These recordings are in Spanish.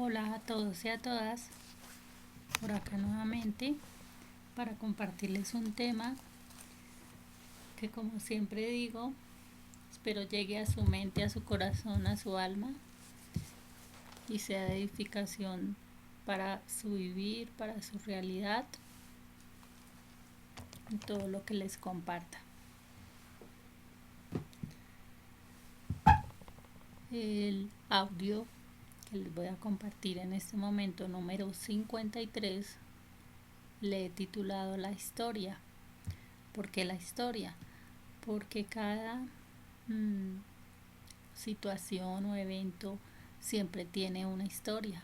Hola a todos y a todas, por acá nuevamente para compartirles un tema que, como siempre digo, espero llegue a su mente, a su corazón, a su alma y sea de edificación para su vivir, para su realidad y todo lo que les comparta. El audio que les voy a compartir en este momento, número 53, le he titulado La historia. ¿Por qué la historia? Porque cada situación o evento siempre tiene una historia.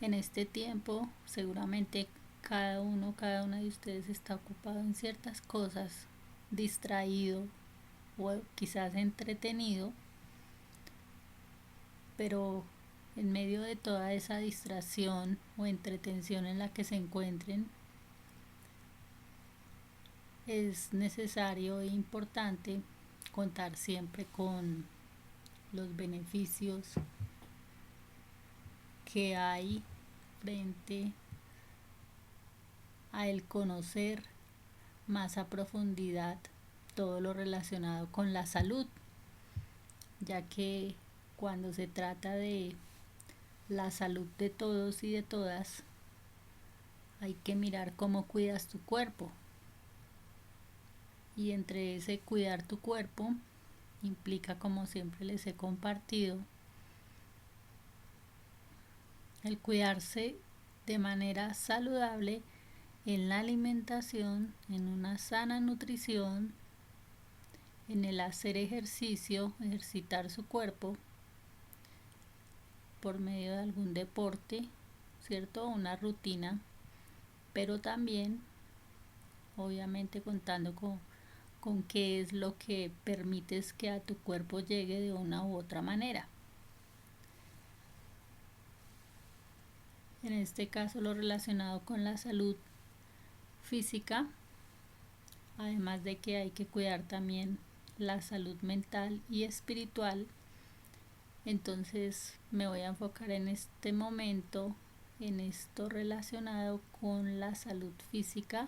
En este tiempo seguramente cada una de ustedes está ocupado en ciertas cosas, distraído o quizás entretenido, pero en medio de toda esa distracción o entretención en la que se encuentren, es necesario e importante contar siempre con los beneficios que hay frente a el conocer más a profundidad todo lo relacionado con la salud, ya que cuando se trata de la salud de todos y de todas, hay que mirar cómo cuidas tu cuerpo. Y entre ese cuidar tu cuerpo implica, como siempre les he compartido, el cuidarse de manera saludable en la alimentación, en una sana nutrición, en el hacer ejercicio, ejercitar su cuerpo por medio de algún deporte, ¿cierto? Una rutina, pero también, obviamente, contando con qué es lo que permites que a tu cuerpo llegue de una u otra manera. En este caso, lo relacionado con la salud física, además de que hay que cuidar también la salud mental y espiritual. Entonces me voy a enfocar en este momento en esto relacionado con la salud física,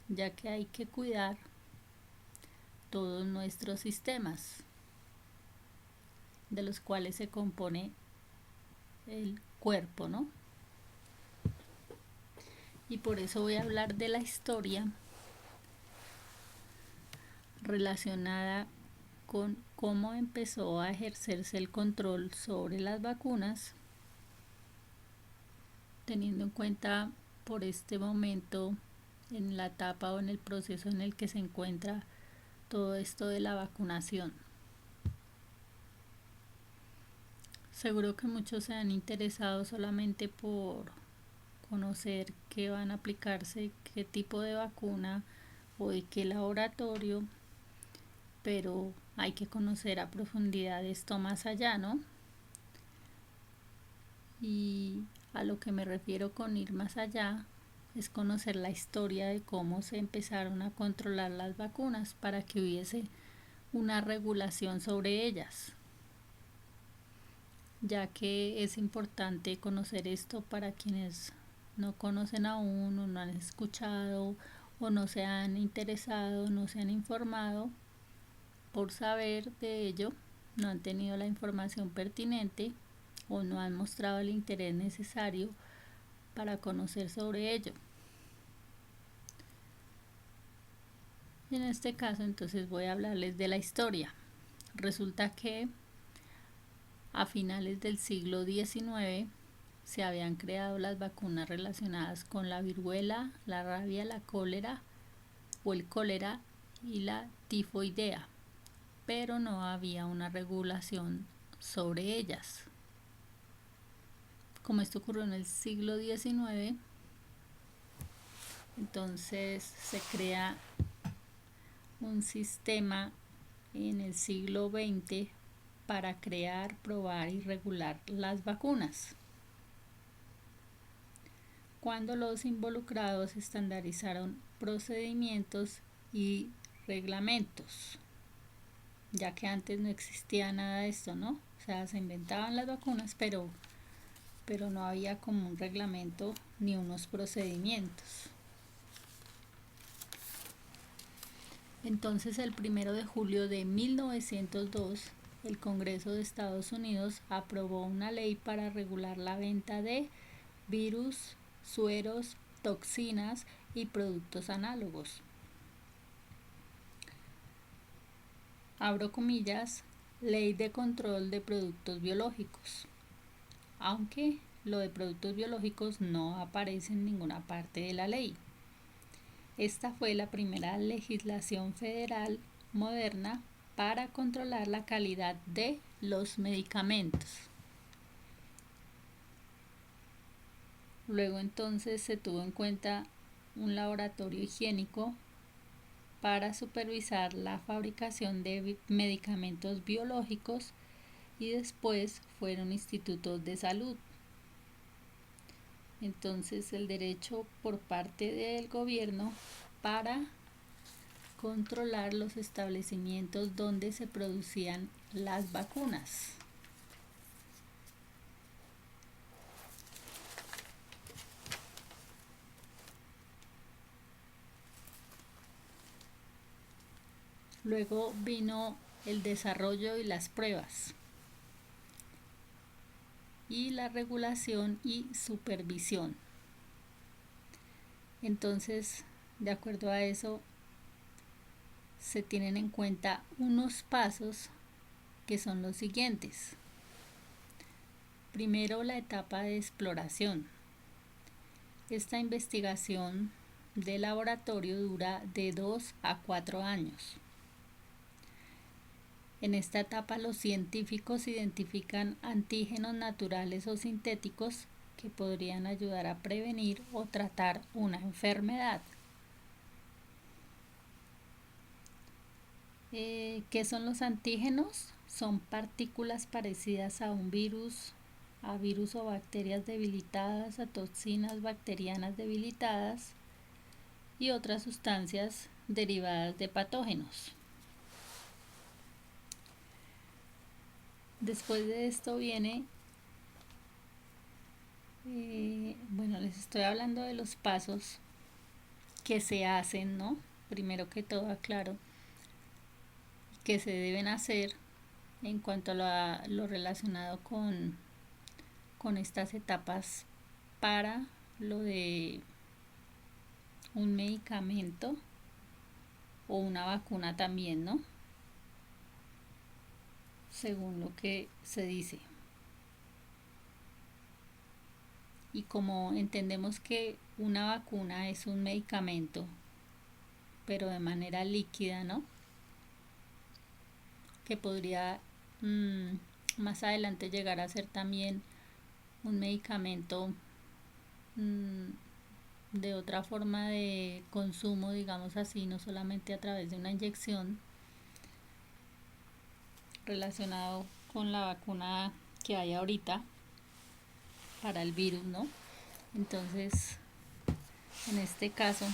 ya que hay que cuidar todos nuestros sistemas, de los cuales se compone el cuerpo, ¿no? Y por eso voy a hablar de la historia relacionada con cómo empezó a ejercerse el control sobre las vacunas, teniendo en cuenta por este momento en la etapa o en el proceso en el que se encuentra todo esto de la vacunación. Seguro que muchos se han interesado solamente por conocer qué van a aplicarse, qué tipo de vacuna o de qué laboratorio, pero hay que conocer a profundidad esto más allá, ¿no? Y a lo que me refiero con ir más allá es conocer la historia de cómo se empezaron a controlar las vacunas para que hubiese una regulación sobre ellas, ya que es importante conocer esto para quienes no conocen aún o no han escuchado o no se han interesado, no se han informado por saber de ello, no han tenido la información pertinente o no han mostrado el interés necesario para conocer sobre ello. En este caso entonces voy a hablarles de la historia. Resulta que a finales del siglo XIX se habían creado las vacunas relacionadas con la viruela, la rabia, la cólera o el cólera y la tifoidea, pero no había una regulación sobre ellas. Como esto ocurrió en el siglo XIX, entonces se crea un sistema en el siglo XX para crear, probar y regular las vacunas, cuando los involucrados estandarizaron procedimientos y reglamentos, ya que antes no existía nada de esto, ¿no? O sea, se inventaban las vacunas, pero no había como un reglamento ni unos procedimientos. Entonces, el 1 de julio de 1902, el Congreso de Estados Unidos aprobó una ley para regular la venta de virus, sueros, toxinas y productos análogos. Abro comillas, Ley de Control de Productos Biológicos. Aunque lo de productos biológicos no aparece en ninguna parte de la ley. Esta fue la primera legislación federal moderna para controlar la calidad de los medicamentos. Luego entonces se tuvo en cuenta un laboratorio higiénico para supervisar la fabricación de medicamentos biológicos y después fueron institutos de salud. Entonces el derecho por parte del gobierno para controlar los establecimientos donde se producían las vacunas. Luego vino el desarrollo y las pruebas y la regulación y supervisión. Entonces, de acuerdo a eso, se tienen en cuenta unos pasos que son los siguientes. Primero, la etapa de exploración. Esta investigación de laboratorio dura de 2 a 4 años. En esta etapa los científicos identifican antígenos naturales o sintéticos que podrían ayudar a prevenir o tratar una enfermedad. ¿Qué son los antígenos? Son partículas parecidas a un virus, a virus o bacterias debilitadas, a toxinas bacterianas debilitadas y otras sustancias derivadas de patógenos. Después de esto viene, les estoy hablando de los pasos que se hacen, ¿no? Primero que todo aclaro que se deben hacer en cuanto a lo relacionado con estas etapas para lo de un medicamento o una vacuna también, ¿no? Según lo que se dice. Y como entendemos que una vacuna es un medicamento, pero de manera líquida, ¿no? Que podría más adelante llegar a ser también un medicamento de otra forma de consumo, digamos así, no solamente a través de una inyección, relacionado con la vacuna que hay ahorita para el virus, ¿no? Entonces, en este caso,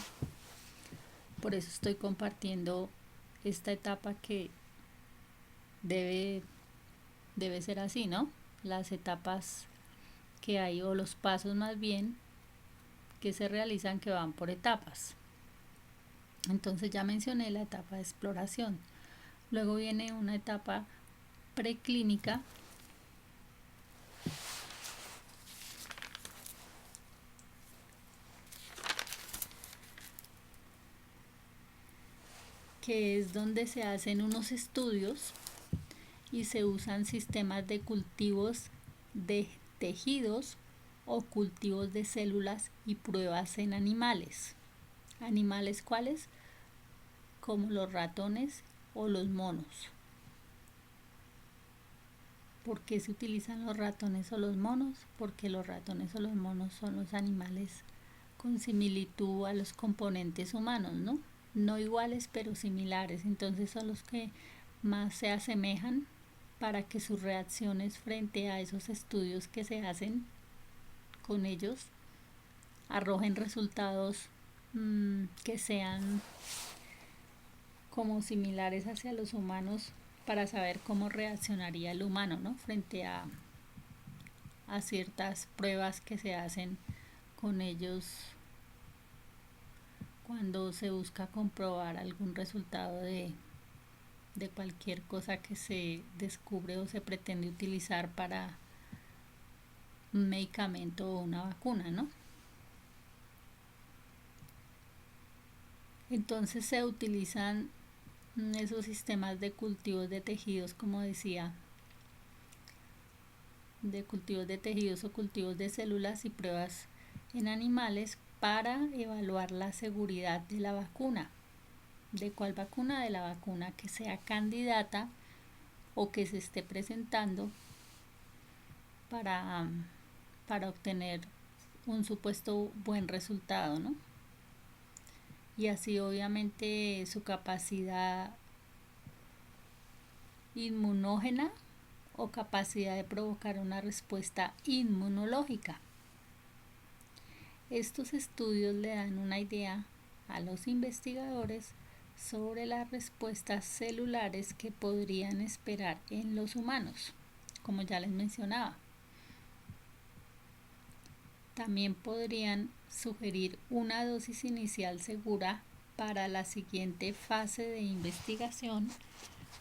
por eso estoy compartiendo esta etapa que debe ser así, ¿no? Las etapas que hay, o los pasos más bien, que se realizan, que van por etapas. Entonces ya mencioné la etapa de exploración. Luego viene una etapa preclínica, que es donde se hacen unos estudios y se usan sistemas de cultivos de tejidos o cultivos de células y pruebas en animales. ¿Animales cuáles? Como los ratones o los monos. ¿Por qué se utilizan los ratones o los monos? Porque los ratones o los monos son los animales con similitud a los componentes humanos, ¿no? No iguales, pero similares. Entonces son los que más se asemejan para que sus reacciones frente a esos estudios que se hacen con ellos arrojen resultados que sean como similares hacia los humanos para saber cómo reaccionaría el humano, ¿no? Frente a ciertas pruebas que se hacen con ellos cuando se busca comprobar algún resultado de cualquier cosa que se descubre o se pretende utilizar para un medicamento o una vacuna, ¿no? Entonces se utilizan esos sistemas de cultivos de tejidos, como decía, de cultivos de tejidos o cultivos de células y pruebas en animales para evaluar la seguridad de la vacuna. ¿De cuál vacuna? De la vacuna que sea candidata o que se esté presentando para, para obtener un supuesto buen resultado, ¿no? Y así obviamente su capacidad inmunógena o capacidad de provocar una respuesta inmunológica. Estos estudios le dan una idea a los investigadores sobre las respuestas celulares que podrían esperar en los humanos, como ya les mencionaba. También podrían sugerir una dosis inicial segura para la siguiente fase de investigación,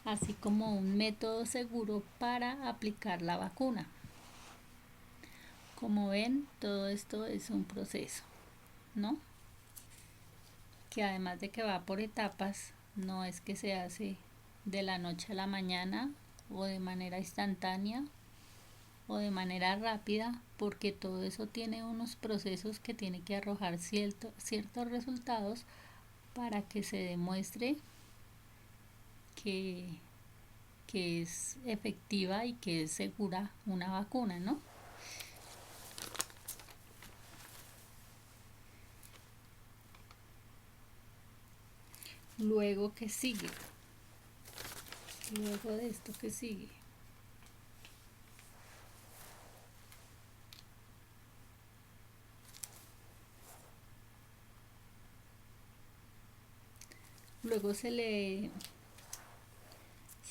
así como un método seguro para aplicar la vacuna. Como ven, todo esto es un proceso, ¿no? Que además de que va por etapas, no es que se hace de la noche a la mañana o de manera instantánea o de manera rápida, porque todo eso tiene unos procesos que tiene que arrojar ciertos resultados para que se demuestre que es efectiva y que es segura una vacuna, ¿no? Luego, ¿qué sigue? Luego de esto, ¿qué sigue? Luego se le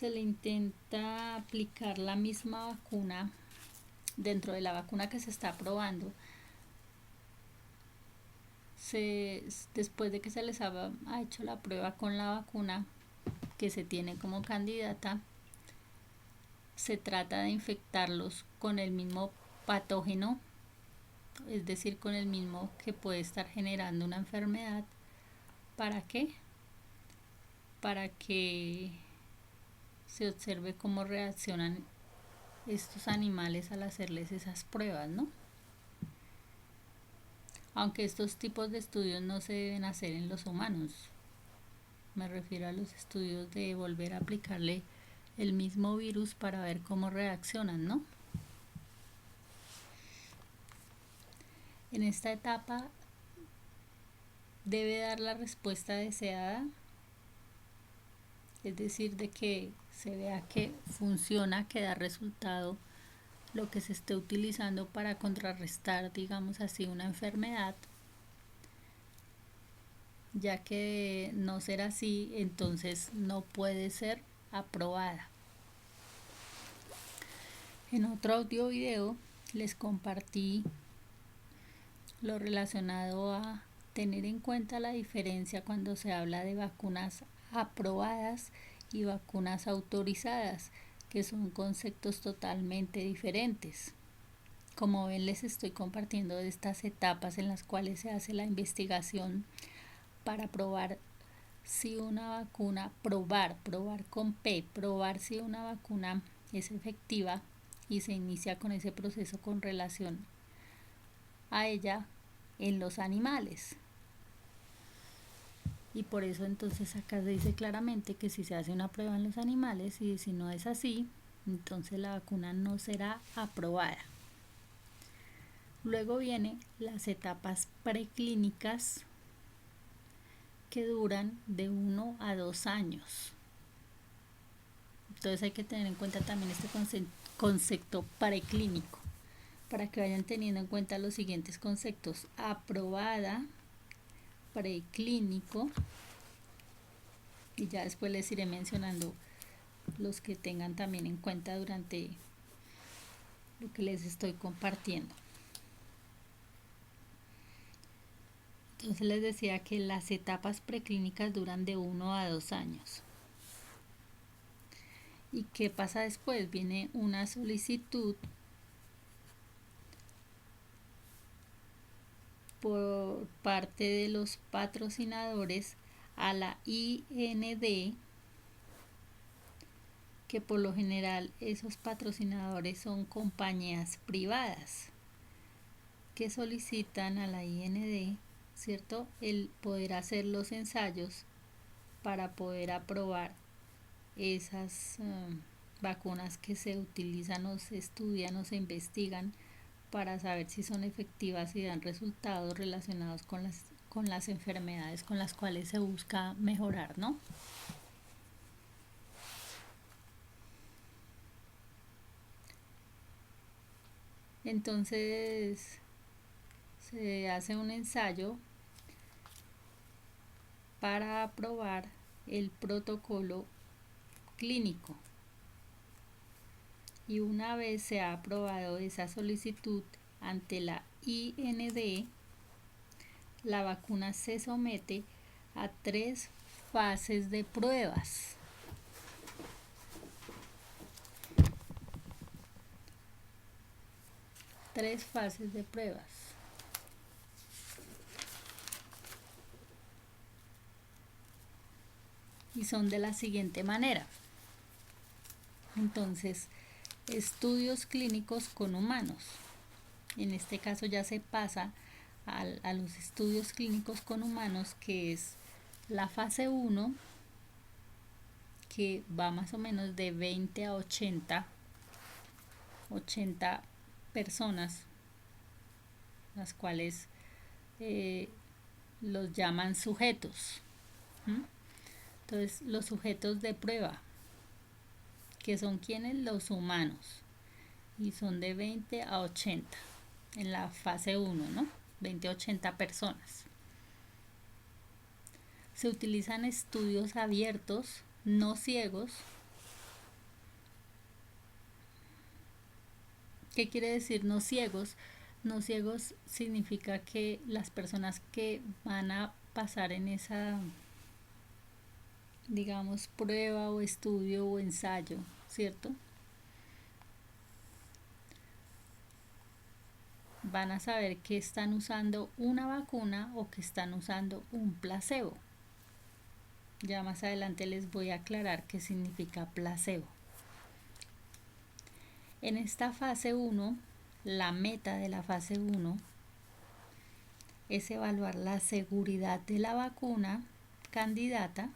intenta aplicar la misma vacuna dentro de la vacuna que se está probando. Después de que se les ha hecho la prueba con la vacuna que se tiene como candidata, se trata de infectarlos con el mismo patógeno, es decir, con el mismo que puede estar generando una enfermedad. ¿Para qué? Para que se observe cómo reaccionan estos animales al hacerles esas pruebas, ¿no? Aunque estos tipos de estudios no se deben hacer en los humanos. Me refiero a los estudios de volver a aplicarle el mismo virus para ver cómo reaccionan, ¿no? En esta etapa debe dar la respuesta deseada, es decir, de que se vea que funciona, que da resultado lo que se esté utilizando para contrarrestar, digamos así, una enfermedad. Ya que no ser así, entonces no puede ser aprobada. En otro audio video les compartí lo relacionado a tener en cuenta la diferencia cuando se habla de vacunas aprobadas y vacunas autorizadas, que son conceptos totalmente diferentes. Como ven, les estoy compartiendo de estas etapas en las cuales se hace la investigación para probar si una vacuna, probar con P, probar si una vacuna es efectiva, y se inicia con ese proceso con relación a ella en los animales. Y por eso entonces acá se dice claramente que si se hace una prueba en los animales y si no es así, entonces la vacuna no será aprobada. Luego vienen las etapas preclínicas, que duran de 1 a 2 años. Entonces hay que tener en cuenta también este concepto preclínico, para que vayan teniendo en cuenta los siguientes conceptos: aprobada, preclínico, y ya después les iré mencionando los que tengan también en cuenta durante lo que les estoy compartiendo. Entonces les decía que las etapas preclínicas duran de 1 a 2 años. ¿Y qué pasa después? Viene una solicitud por parte de los patrocinadores a la IND, que por lo general esos patrocinadores son compañías privadas que solicitan a la IND, ¿cierto?, el poder hacer los ensayos para poder aprobar esas vacunas que se utilizan o se estudian o se investigan para saber si son efectivas y dan resultados relacionados con las enfermedades con las cuales se busca mejorar, ¿no? Entonces se hace un ensayo para aprobar el protocolo clínico, y una vez se ha aprobado esa solicitud ante la IND, la vacuna se somete a 3 fases de pruebas. Tres fases de pruebas. Y son de la siguiente manera. Entonces, estudios clínicos con humanos. En este caso ya se pasa a los estudios clínicos con humanos, que es la fase 1, que va más o menos de 20 a 80 personas, las cuales los llaman sujetos. Entonces, los sujetos de prueba, que son quienes, los humanos, y son de 20 a 80 en la fase 1, ¿no? 20 a 80 personas. Se utilizan estudios abiertos, no ciegos. ¿Qué quiere decir no ciegos? No ciegos significa que las personas que van a pasar en esa, digamos, prueba o estudio o ensayo, ¿cierto?, van a saber que están usando una vacuna o que están usando un placebo. Ya más adelante les voy a aclarar qué significa placebo. En esta fase 1, la meta de la fase 1 es evaluar la seguridad de la vacuna candidata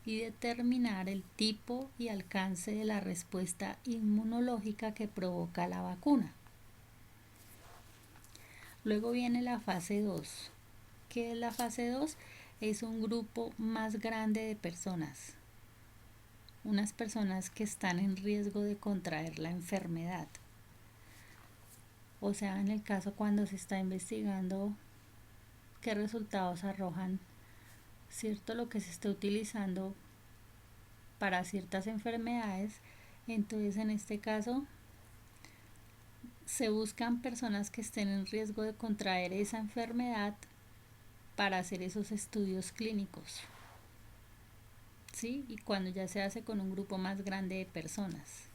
y determinar el tipo y alcance de la respuesta inmunológica que provoca la vacuna. Luego viene la fase 2. ¿Qué es la fase 2? Es un grupo más grande de personas, unas personas que están en riesgo de contraer la enfermedad. O sea, en el caso cuando se está investigando qué resultados arrojan, ¿cierto?, lo que se está utilizando para ciertas enfermedades. Entonces, en este caso, se buscan personas que estén en riesgo de contraer esa enfermedad para hacer esos estudios clínicos, ¿sí? Y cuando ya se hace con un grupo más grande de personas.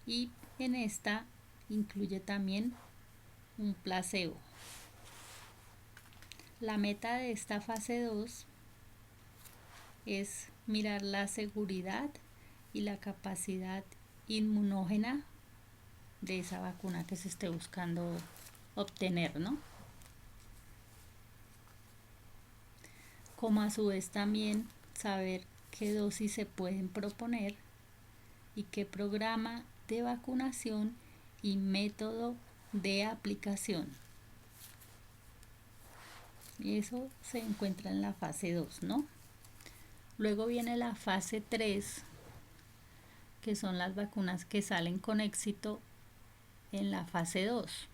Y en esta incluye también un placebo. La meta de esta fase 2 es mirar la seguridad y la capacidad inmunógena de esa vacuna que se esté buscando obtener, ¿no? Como a su vez también saber qué dosis se pueden proponer y qué programa de vacunación y método de aplicación. Y eso se encuentra en la fase 2, ¿no? Luego viene la fase 3, que son las vacunas que salen con éxito en la fase 2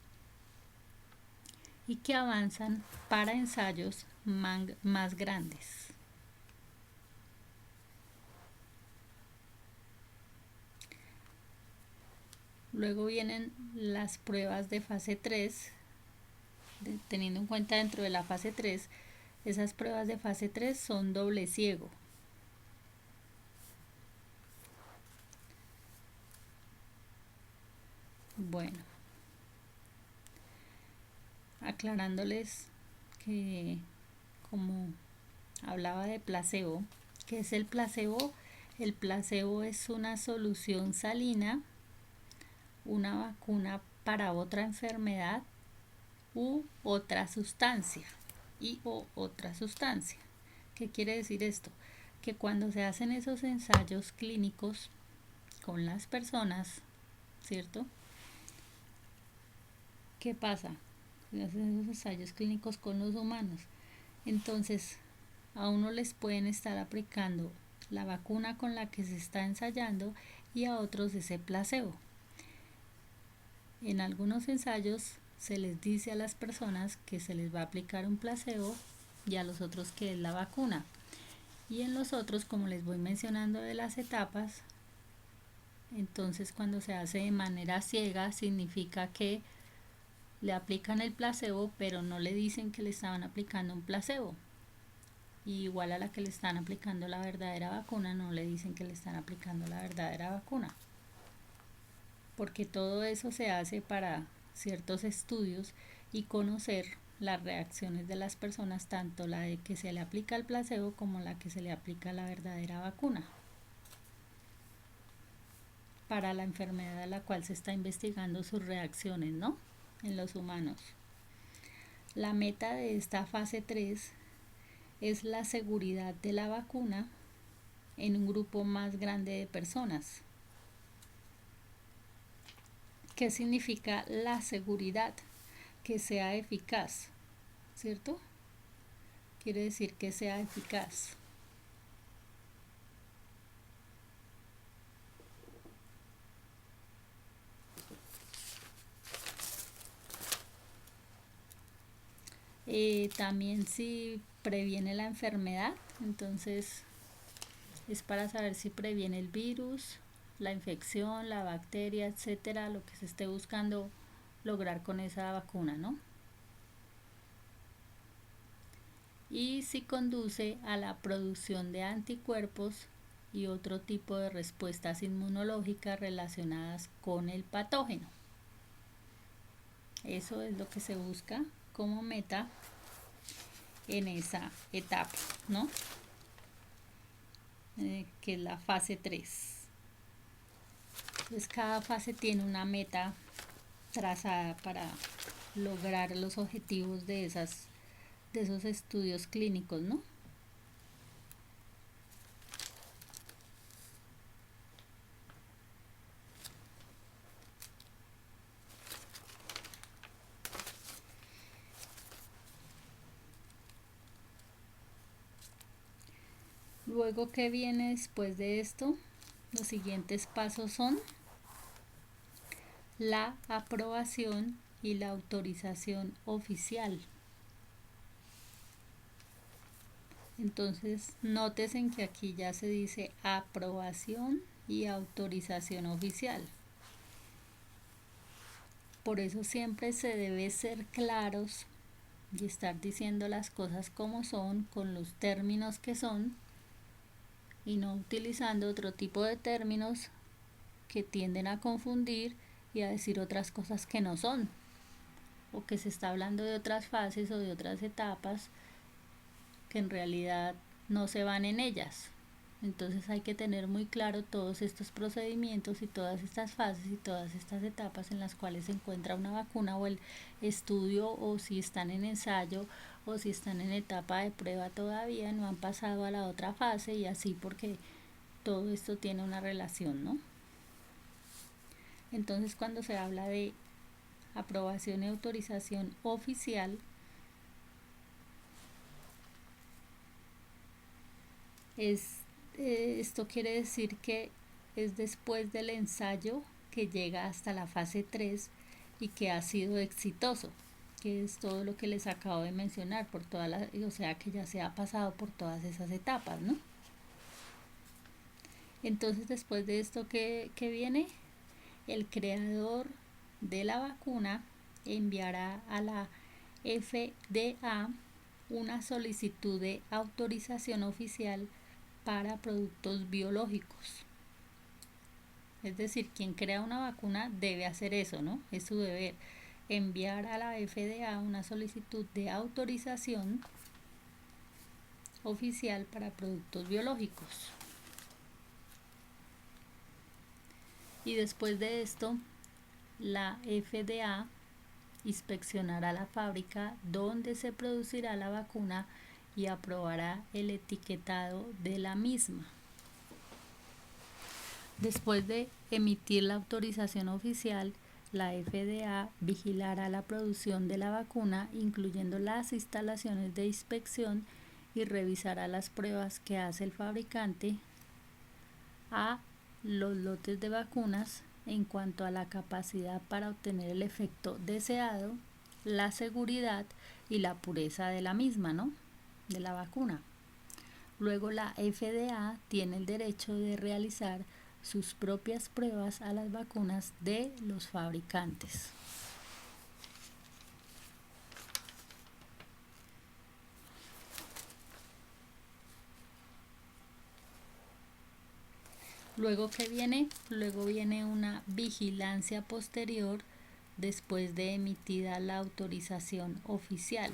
y que avanzan para ensayos más grandes. Luego vienen las pruebas de fase 3, teniendo en cuenta dentro de la fase 3, esas pruebas de fase 3 son doble ciego. Bueno, aclarándoles que como hablaba de placebo, ¿qué es el placebo? El placebo es una solución salina, una vacuna para otra enfermedad u otra sustancia o otra sustancia. ¿Qué quiere decir esto? Que cuando se hacen esos ensayos clínicos con las personas, ¿cierto? ¿Qué pasa? Se hacen esos ensayos clínicos con los humanos. Entonces, a uno les pueden estar aplicando la vacuna con la que se está ensayando y a otros ese placebo. En algunos ensayos se les dice a las personas que se les va a aplicar un placebo y a los otros que es la vacuna. Y en los otros, como les voy mencionando de las etapas, entonces cuando se hace de manera ciega significa que le aplican el placebo pero no le dicen que le estaban aplicando un placebo. Y igual a la que le están aplicando la verdadera vacuna no le dicen que le están aplicando la verdadera vacuna. Porque todo eso se hace para ciertos estudios y conocer las reacciones de las personas, tanto la de que se le aplica el placebo como la que se le aplica la verdadera vacuna para la enfermedad a la cual se está investigando sus reacciones, ¿no? En los humanos. La meta de esta fase 3 es la seguridad de la vacuna en un grupo más grande de personas. ¿Qué significa la seguridad? Que sea eficaz, ¿cierto? Quiere decir que sea eficaz. También si previene la enfermedad, entonces es para saber si previene el virus, la infección, la bacteria, etcétera, lo que se esté buscando lograr con esa vacuna, ¿no? Y si conduce a la producción de anticuerpos y otro tipo de respuestas inmunológicas relacionadas con el patógeno. Eso es lo que se busca como meta en esa etapa, ¿no? Que es la fase 3. Entonces cada fase tiene una meta trazada para lograr los objetivos de esos estudios clínicos, ¿no? Luego, ¿qué viene después de esto? Los siguientes pasos son la aprobación y la autorización oficial. Entonces, nótesen que aquí ya se dice aprobación y autorización oficial. Por eso siempre se debe ser claros y estar diciendo las cosas como son, con los términos que son, y no utilizando otro tipo de términos que tienden a confundir y a decir otras cosas que no son, o que se está hablando de otras fases o de otras etapas que en realidad no se van en ellas. Entonces hay que tener muy claro todos estos procedimientos y todas estas fases y todas estas etapas en las cuales se encuentra una vacuna o el estudio, o si están en ensayo o si están en etapa de prueba todavía, no han pasado a la otra fase, y así, porque todo esto tiene una relación, ¿no? Entonces cuando se habla de aprobación y autorización oficial, esto quiere decir que es después del ensayo que llega hasta la fase 3 y que ha sido exitoso, que es todo lo que les acabo de mencionar, o sea que ya se ha pasado por todas esas etapas, ¿no? Entonces después de esto, ¿qué viene? el creador de la vacuna enviará a la FDA una solicitud de autorización oficial para productos biológicos. Es decir, quien crea una vacuna debe hacer eso, ¿no? Es su deber, enviar a la FDA una solicitud de autorización oficial para productos biológicos. Y después de esto, la FDA inspeccionará la fábrica donde se producirá la vacuna y aprobará el etiquetado de la misma. Después de emitir la autorización oficial, la FDA vigilará la producción de la vacuna, incluyendo las instalaciones de inspección, y revisará las pruebas que hace el fabricante a los lotes de vacunas en cuanto a la capacidad para obtener el efecto deseado, la seguridad y la pureza de la misma, ¿no? De la vacuna. Luego la FDA tiene el derecho de realizar sus propias pruebas a las vacunas de los fabricantes. Luego viene una vigilancia posterior después de emitida la autorización oficial.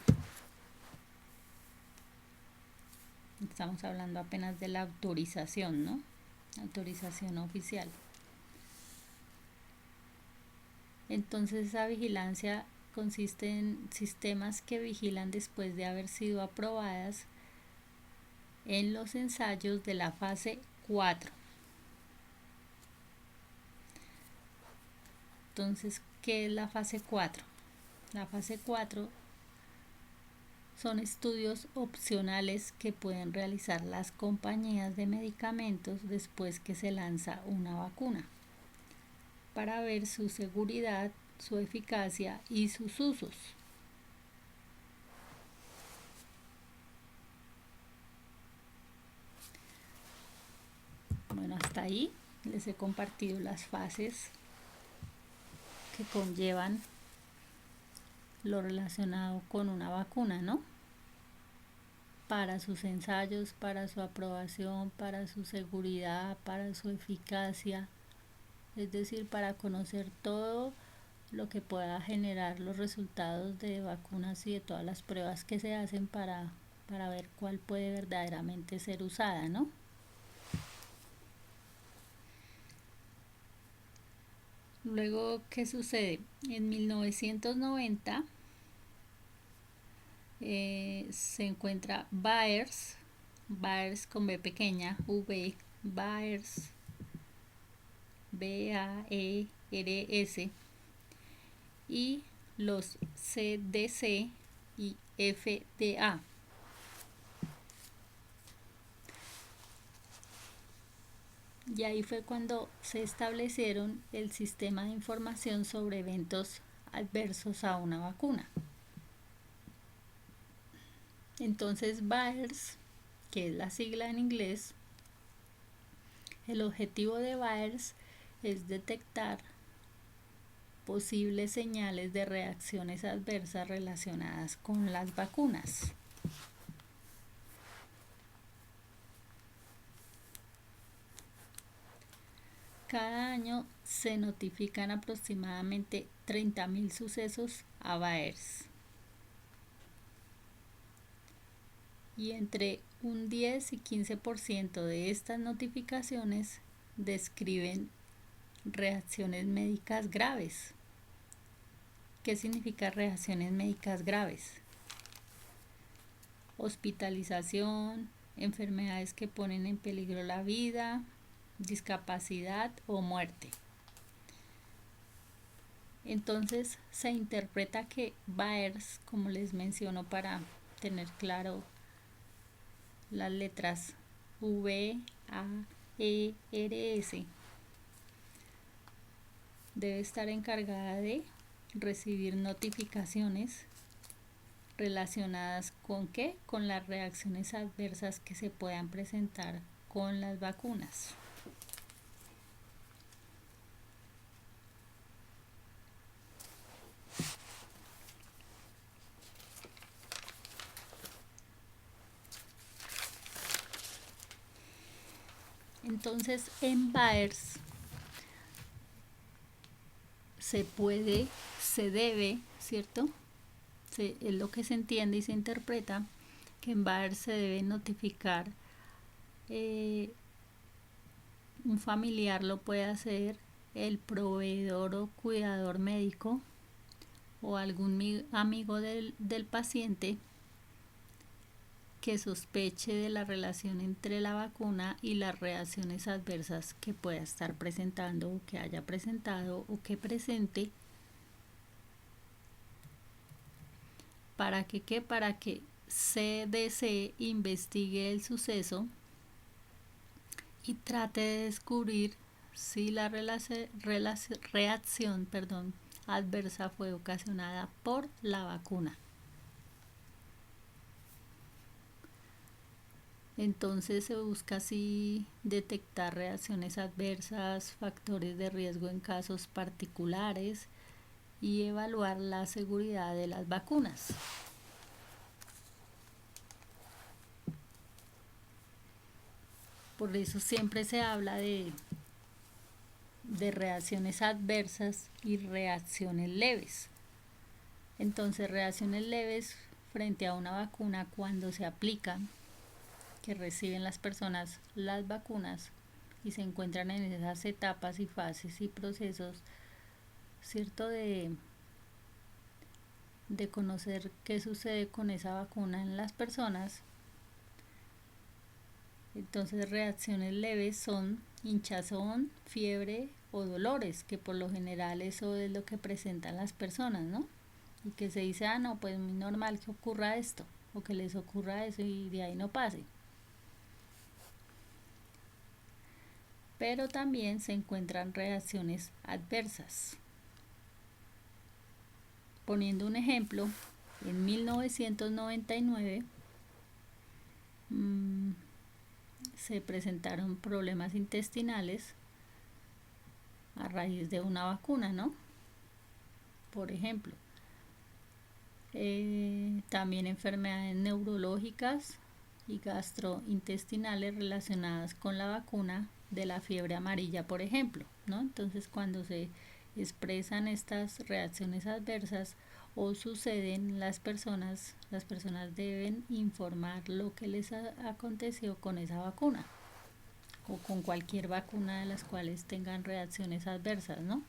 Estamos hablando apenas de la autorización, ¿no? Autorización oficial. Entonces esa vigilancia consiste en sistemas que vigilan después de haber sido aprobadas en los ensayos de la fase 4. Entonces, ¿qué es la fase 4? La fase 4 son estudios opcionales que pueden realizar las compañías de medicamentos después que se lanza una vacuna, para ver su seguridad, su eficacia y sus usos. Bueno, hasta ahí les he compartido las fases que conllevan lo relacionado con una vacuna, ¿no? Para sus ensayos, para su aprobación, para su seguridad, para su eficacia, es decir, para conocer todo lo que pueda generar los resultados de vacunas y de todas las pruebas que se hacen para ver cuál puede verdaderamente ser usada, ¿no? Luego, ¿qué sucede? En 1990 se encuentra Baers con B pequeña, Baers, B-A-E-R-S, y los CDC y FDA. Y ahí fue cuando se establecieron el sistema de información sobre eventos adversos a una vacuna. Entonces, Baers, que es la sigla en inglés, el objetivo de Baers es detectar posibles señales de reacciones adversas relacionadas con las vacunas. Cada año se notifican aproximadamente 30.000 sucesos a Baers. Y entre un 10 y 15% de estas notificaciones describen reacciones médicas graves. ¿Qué significa reacciones médicas graves? Hospitalización, enfermedades que ponen en peligro la vida, discapacidad o muerte. Entonces se interpreta que Baers, como les menciono para tener claro las letras V-A-E-R-S, debe estar encargada de recibir notificaciones relacionadas con ¿qué? Con las reacciones adversas que se puedan presentar con las vacunas. Entonces, en Baers se debe, ¿cierto? Es lo que se entiende y se interpreta, que en Baers se debe notificar, eh, un familiar lo puede hacer, el proveedor o cuidador médico o algún amigo del paciente que sospeche de la relación entre la vacuna y las reacciones adversas que pueda estar presentando o que haya presentado o que presente, para que CDC investigue el suceso y trate de descubrir si la reacción adversa fue ocasionada por la vacuna. Entonces se busca así detectar reacciones adversas, factores de riesgo en casos particulares y evaluar la seguridad de las vacunas. Por eso siempre se habla de reacciones adversas y reacciones leves. Entonces, reacciones leves frente a una vacuna cuando se aplica, que reciben las personas las vacunas y se encuentran en esas etapas y fases y procesos, ¿cierto? De conocer qué sucede con esa vacuna en las personas. Entonces, reacciones leves son hinchazón, fiebre o dolores, que por lo general eso es lo que presentan las personas, ¿no? Y que se dice, no, pues muy normal que ocurra esto, o que les ocurra eso y de ahí no pase. Pero también se encuentran reacciones adversas. Poniendo un ejemplo, en 1999 se presentaron problemas intestinales a raíz de una vacuna, ¿no? Por ejemplo, también enfermedades neurológicas y gastrointestinales relacionadas con la vacuna de la fiebre amarilla, por ejemplo, ¿no? Entonces, cuando se expresan estas reacciones adversas o suceden, las personas deben informar lo que les aconteció con esa vacuna o con cualquier vacuna de las cuales tengan reacciones adversas, ¿no?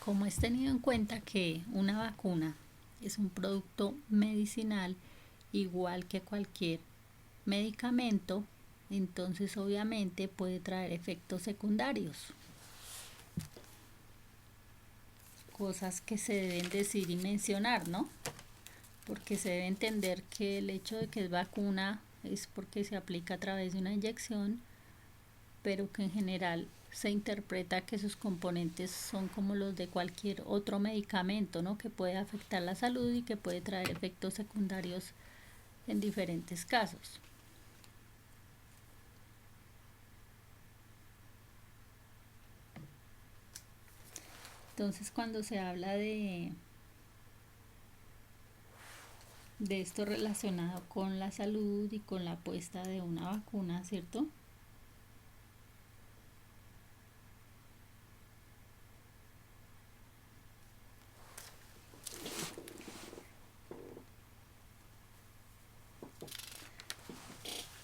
Como es tenido en cuenta que una vacuna es un producto medicinal igual que cualquier medicamento, entonces obviamente puede traer efectos secundarios, cosas que se deben decir y mencionar, ¿no? Porque se debe entender que el hecho de que es vacuna es porque se aplica a través de una inyección, pero que en general se interpreta que sus componentes son como los de cualquier otro medicamento, ¿no? Que puede afectar la salud y que puede traer efectos secundarios en diferentes casos. Entonces, cuando se habla de esto relacionado con la salud y con la puesta de una vacuna, ¿cierto?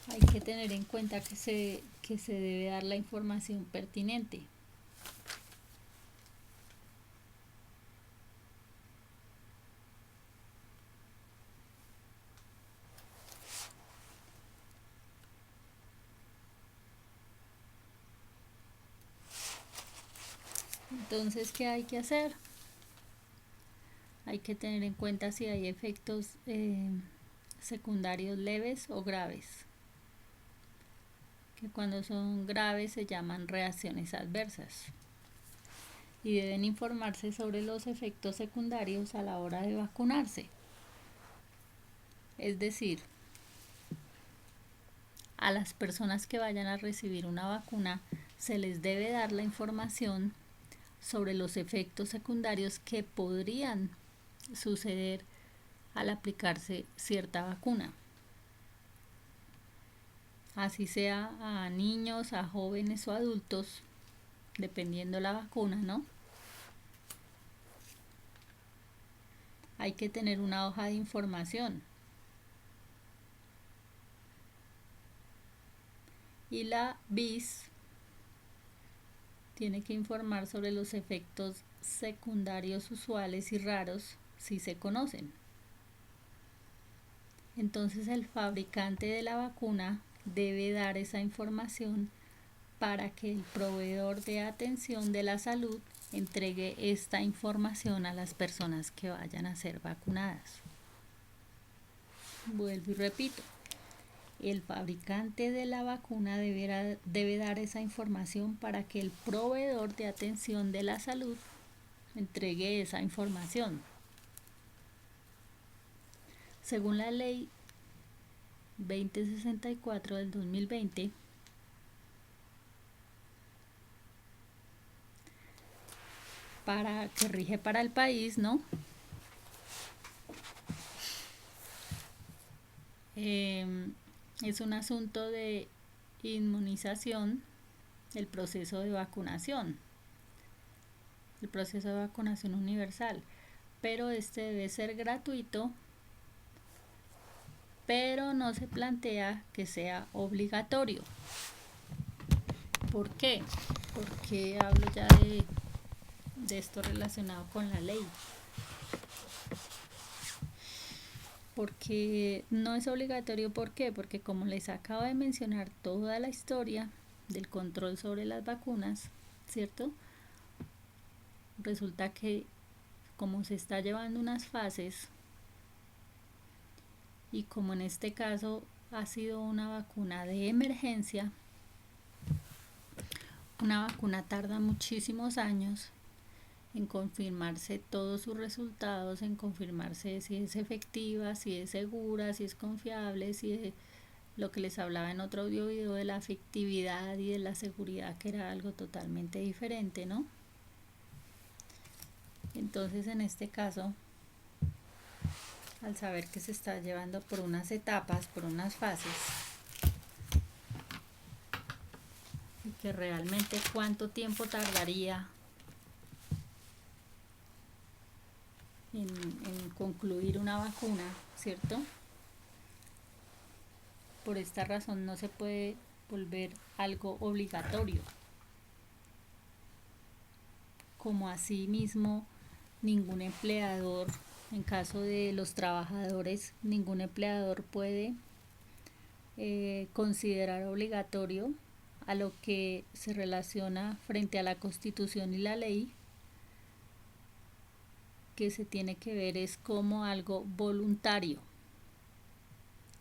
Hay que tener en cuenta que se debe dar la información pertinente. Entonces, ¿qué hay que hacer? Hay que tener en cuenta si hay efectos secundarios leves o graves, que cuando son graves se llaman reacciones adversas, y deben informarse sobre los efectos secundarios a la hora de vacunarse. Es decir, a las personas que vayan a recibir una vacuna se les debe dar la información sobre los efectos secundarios que podrían suceder al aplicarse cierta vacuna. Así sea a niños, a jóvenes o adultos, dependiendo la vacuna, ¿no? Hay que tener una hoja de información. Y la BIS tiene que informar sobre los efectos secundarios usuales y raros si se conocen. Entonces el fabricante de la vacuna debe dar esa información para que el proveedor de atención de la salud entregue esta información a las personas que vayan a ser vacunadas. Vuelvo y repito, el fabricante de la vacuna debe dar esa información para que el proveedor de atención de la salud entregue esa información. Según la ley 2064 del 2020, que rige para el país, ¿no? Es un asunto de inmunización, el proceso de vacunación, el proceso de vacunación universal, pero este debe ser gratuito, pero no se plantea que sea obligatorio. ¿Por qué? Porque hablo ya de esto relacionado con la ley. Porque no es obligatorio, ¿por qué? Porque como les acabo de mencionar toda la historia del control sobre las vacunas, ¿cierto? Resulta que como se está llevando unas fases y como en este caso ha sido una vacuna de emergencia, una vacuna tarda muchísimos años en confirmarse todos sus resultados, en confirmarse si es efectiva, si es segura, si es confiable, si es lo que les hablaba en otro audio video de la efectividad y de la seguridad, que era algo totalmente diferente, ¿no? Entonces en este caso, al saber que se está llevando por unas etapas, por unas fases, y que realmente cuánto tiempo tardaría en concluir una vacuna, ¿cierto? Por esta razón no se puede volver algo obligatorio. Como asimismo ningún empleador, en caso de los trabajadores, ningún empleador puede considerar obligatorio a lo que se relaciona frente a la Constitución y la ley, que se tiene que ver es como algo voluntario,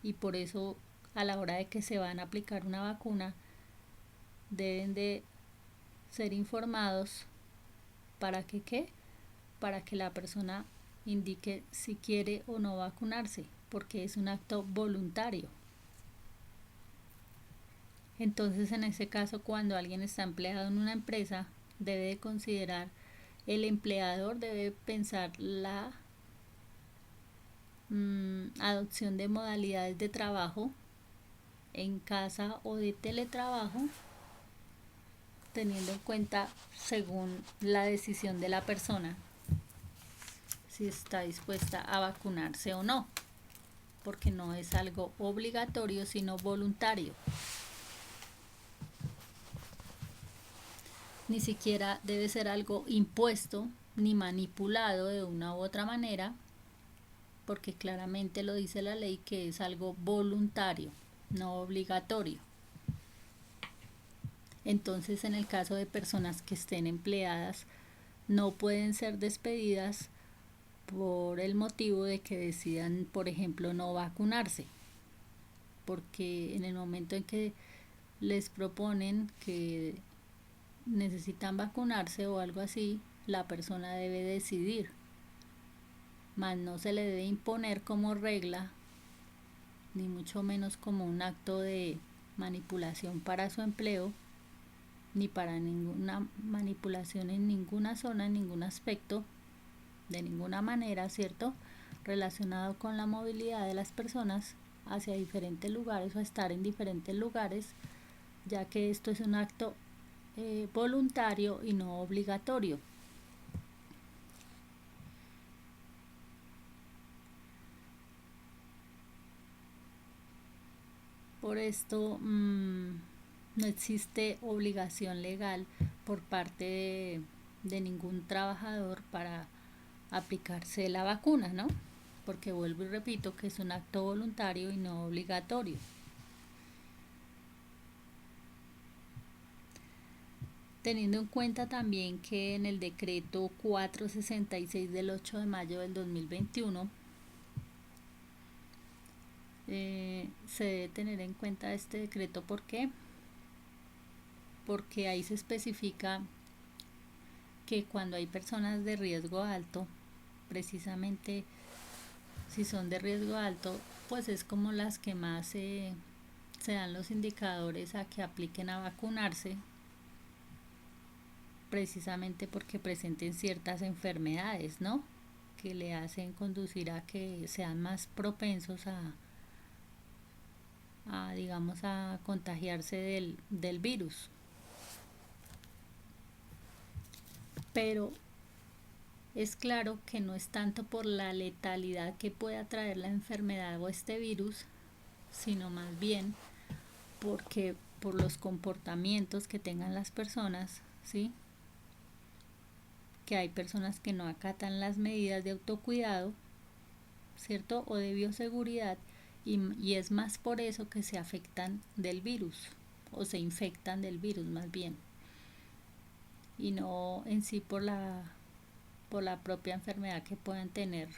y por eso a la hora de que se van a aplicar una vacuna deben de ser informados para que ¿qué? Para que la persona indique si quiere o no vacunarse, porque es un acto voluntario. Entonces en ese caso, cuando alguien está empleado en una empresa, debe de considerar, el empleador debe pensar la adopción de modalidades de trabajo en casa o de teletrabajo, teniendo en cuenta según la decisión de la persona si está dispuesta a vacunarse o no, porque no es algo obligatorio sino voluntario. Ni siquiera debe ser algo impuesto ni manipulado de una u otra manera, porque claramente lo dice la ley que es algo voluntario, no obligatorio. Entonces, en el caso de personas que estén empleadas, no pueden ser despedidas por el motivo de que decidan, por ejemplo, no vacunarse, porque en el momento en que les proponen que necesitan vacunarse o algo así, la persona debe decidir, mas no se le debe imponer como regla, ni mucho menos como un acto de manipulación para su empleo, ni para ninguna manipulación en ninguna zona, en ningún aspecto, de ninguna manera, ¿cierto? relacionado con la movilidad de las personas hacia diferentes lugares o estar en diferentes lugares, ya que esto es un acto voluntario y no obligatorio. Por esto no existe obligación legal por parte de ningún trabajador para aplicarse la vacuna, ¿no? Porque vuelvo y repito que es un acto voluntario y no obligatorio. Teniendo en cuenta también que en el decreto 466 del 8 de mayo del 2021 se debe tener en cuenta este decreto. ¿Por qué? Porque ahí se especifica que cuando hay personas de riesgo alto, precisamente si son de riesgo alto, pues es como las que más se dan los indicadores a que apliquen a vacunarse, precisamente porque presenten ciertas enfermedades, ¿no? Que le hacen conducir a que sean más propensos digamos, a contagiarse del virus. Pero es claro que no es tanto por la letalidad que pueda traer la enfermedad o este virus, sino más bien porque por los comportamientos que tengan las personas, ¿sí? Que hay personas que no acatan las medidas de autocuidado, ¿cierto? O de bioseguridad, y es más por eso que se afectan del virus o se infectan del virus más bien, y no en sí por la propia enfermedad que puedan tener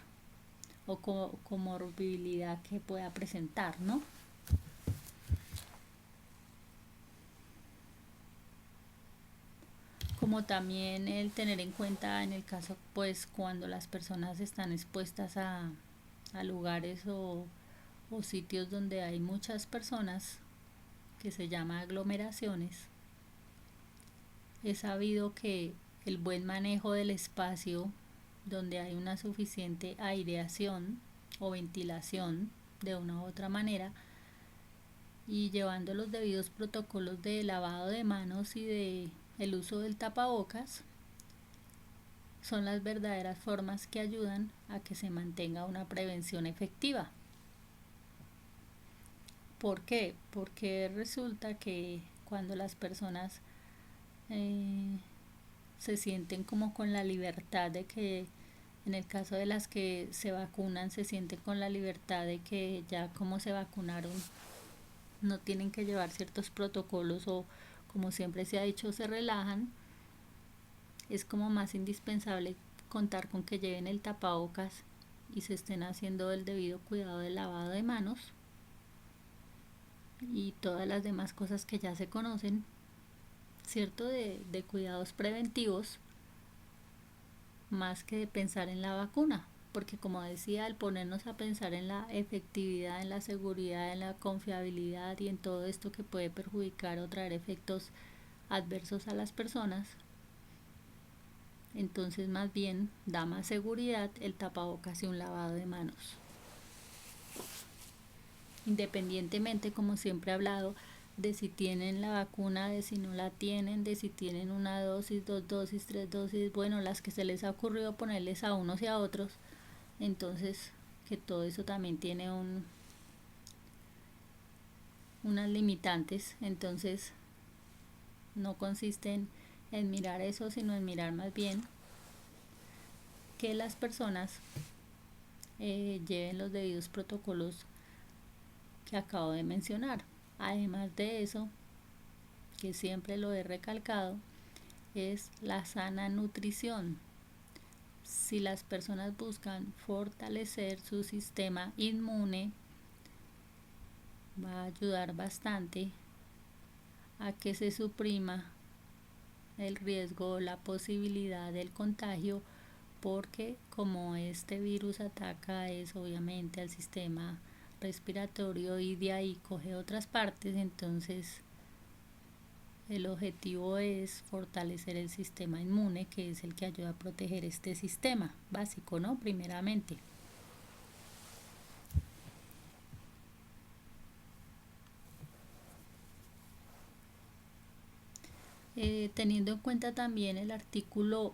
o comorbilidad que pueda presentar, ¿no? Como también el tener en cuenta en el caso, pues cuando las personas están expuestas a lugares o sitios donde hay muchas personas, que se llama aglomeraciones. Es sabido que el buen manejo del espacio donde hay una suficiente aireación o ventilación de una u otra manera, y llevando los debidos protocolos de lavado de manos y de el uso del tapabocas, son las verdaderas formas que ayudan a que se mantenga una prevención efectiva. ¿Por qué? Porque resulta que cuando las personas se sienten como con la libertad de que, en el caso de las que se vacunan, se sienten con la libertad de que ya como se vacunaron, no tienen que llevar ciertos protocolos o, como siempre se ha dicho, se relajan, es como más indispensable contar con que lleven el tapabocas y se estén haciendo el debido cuidado del lavado de manos y todas las demás cosas que ya se conocen, ¿cierto? De cuidados preventivos, más que de pensar en la vacuna. Porque como decía, al ponernos a pensar en la efectividad, en la seguridad, en la confiabilidad y en todo esto que puede perjudicar o traer efectos adversos a las personas, entonces más bien da más seguridad el tapabocas y un lavado de manos. Independientemente, como siempre he hablado, de si tienen la vacuna, de si no la tienen, de si tienen una dosis, dos dosis, tres dosis, bueno, las que se les ha ocurrido ponerles a unos y a otros, entonces que todo eso también tiene unas limitantes, entonces no consiste en mirar eso, sino en mirar más bien que las personas lleven los debidos protocolos que acabo de mencionar. Además de eso, que siempre lo he recalcado, es la sana nutrición. Si las personas buscan fortalecer su sistema inmune, va a ayudar bastante a que se suprima el riesgo o la posibilidad del contagio, porque como este virus ataca es obviamente al sistema respiratorio y de ahí coge otras partes, entonces el objetivo es fortalecer el sistema inmune, que es el que ayuda a proteger este sistema básico, ¿no? Primeramente. teniendo en cuenta también el artículo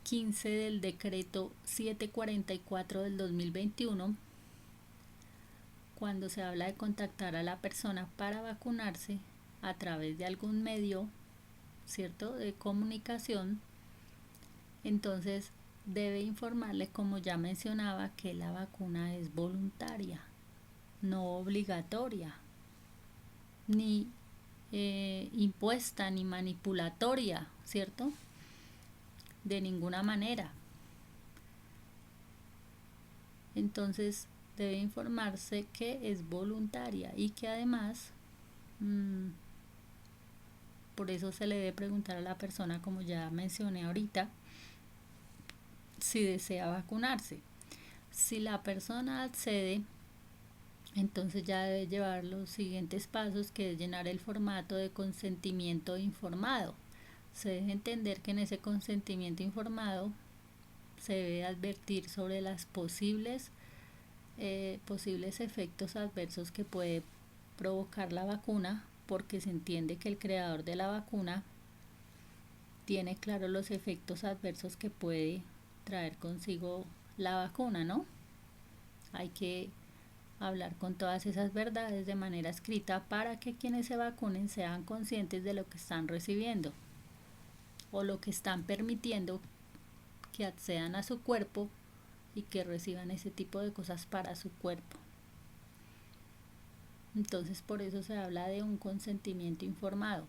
15 del decreto 744 del 2021, cuando se habla de contactar a la persona para vacunarse a través de algún medio, ¿cierto?, de comunicación, entonces debe informarle, como ya mencionaba, que la vacuna es voluntaria, no obligatoria, ni impuesta, ni manipulatoria, ¿cierto? De ninguna manera. Entonces debe informarse que es voluntaria y que además por eso se le debe preguntar a la persona, como ya mencioné ahorita, si desea vacunarse. Si la persona accede, entonces ya debe llevar los siguientes pasos, que es llenar el formato de consentimiento informado. Se debe entender que en ese consentimiento informado se debe advertir sobre las posibles efectos adversos que puede provocar la vacuna, porque se entiende que el creador de la vacuna tiene claro los efectos adversos que puede traer consigo la vacuna, ¿no? Hay que hablar con todas esas verdades de manera escrita para que quienes se vacunen sean conscientes de lo que están recibiendo o lo que están permitiendo que accedan a su cuerpo y que reciban ese tipo de cosas para su cuerpo. Entonces por eso se habla de un consentimiento informado.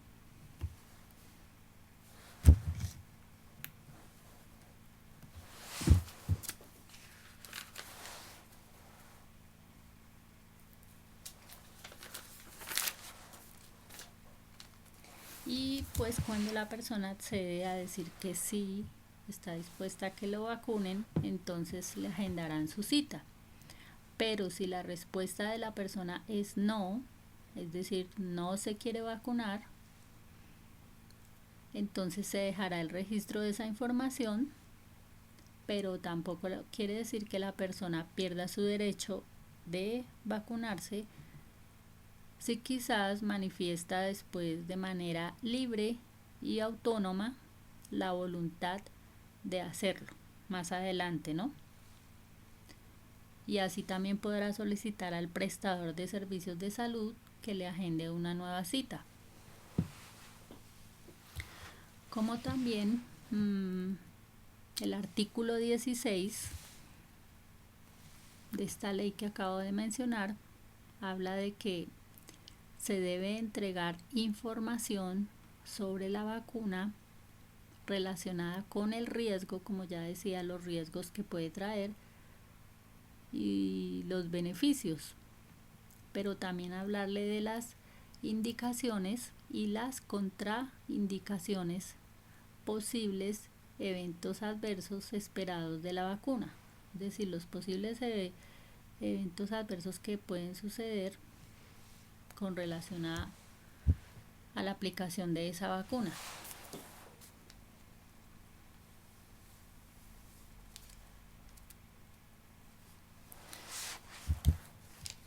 Y pues cuando la persona accede a decir que sí, está dispuesta a que lo vacunen, entonces le agendarán su cita. Pero si la respuesta de la persona es no, es decir, no se quiere vacunar, entonces se dejará el registro de esa información, pero tampoco quiere decir que la persona pierda su derecho de vacunarse si quizás manifiesta después de manera libre y autónoma la voluntad de hacerlo más adelante, ¿no? Y así también podrá solicitar al prestador de servicios de salud que le agende una nueva cita. Como también el artículo 16 de esta ley que acabo de mencionar habla de que se debe entregar información sobre la vacuna relacionada con el riesgo, como ya decía, los riesgos que puede traer y los beneficios, pero también hablarle de las indicaciones y las contraindicaciones, posibles eventos adversos esperados de la vacuna, es decir, los posibles eventos adversos que pueden suceder con relación a la aplicación de esa vacuna.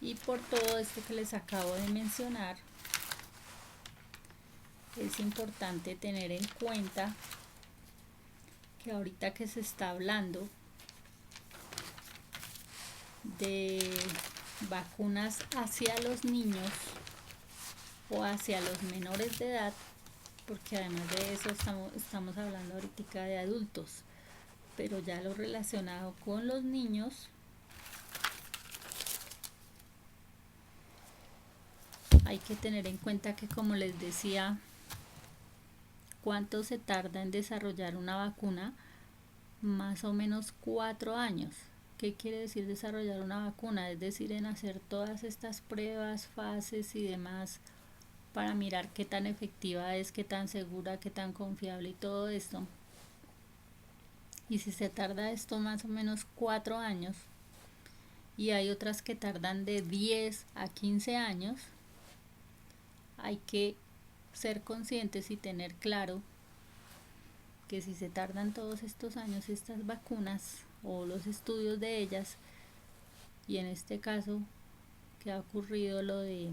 Y por todo esto que les acabo de mencionar, es importante tener en cuenta que ahorita que se está hablando de vacunas hacia los niños o hacia los menores de edad, porque además de eso estamos hablando ahorita de adultos, pero ya lo relacionado con los niños, hay que tener en cuenta que, como les decía, ¿cuánto se tarda en desarrollar una vacuna? Más o menos 4 años. ¿Qué quiere decir desarrollar una vacuna? Es decir, en hacer todas estas pruebas, fases y demás para mirar qué tan efectiva es, qué tan segura, qué tan confiable y todo esto. Y si se tarda esto más o menos 4 años, y hay otras que tardan de 10 a 15 años, hay que ser conscientes y tener claro que si se tardan todos estos años estas vacunas o los estudios de ellas, y en este caso que ha ocurrido lo de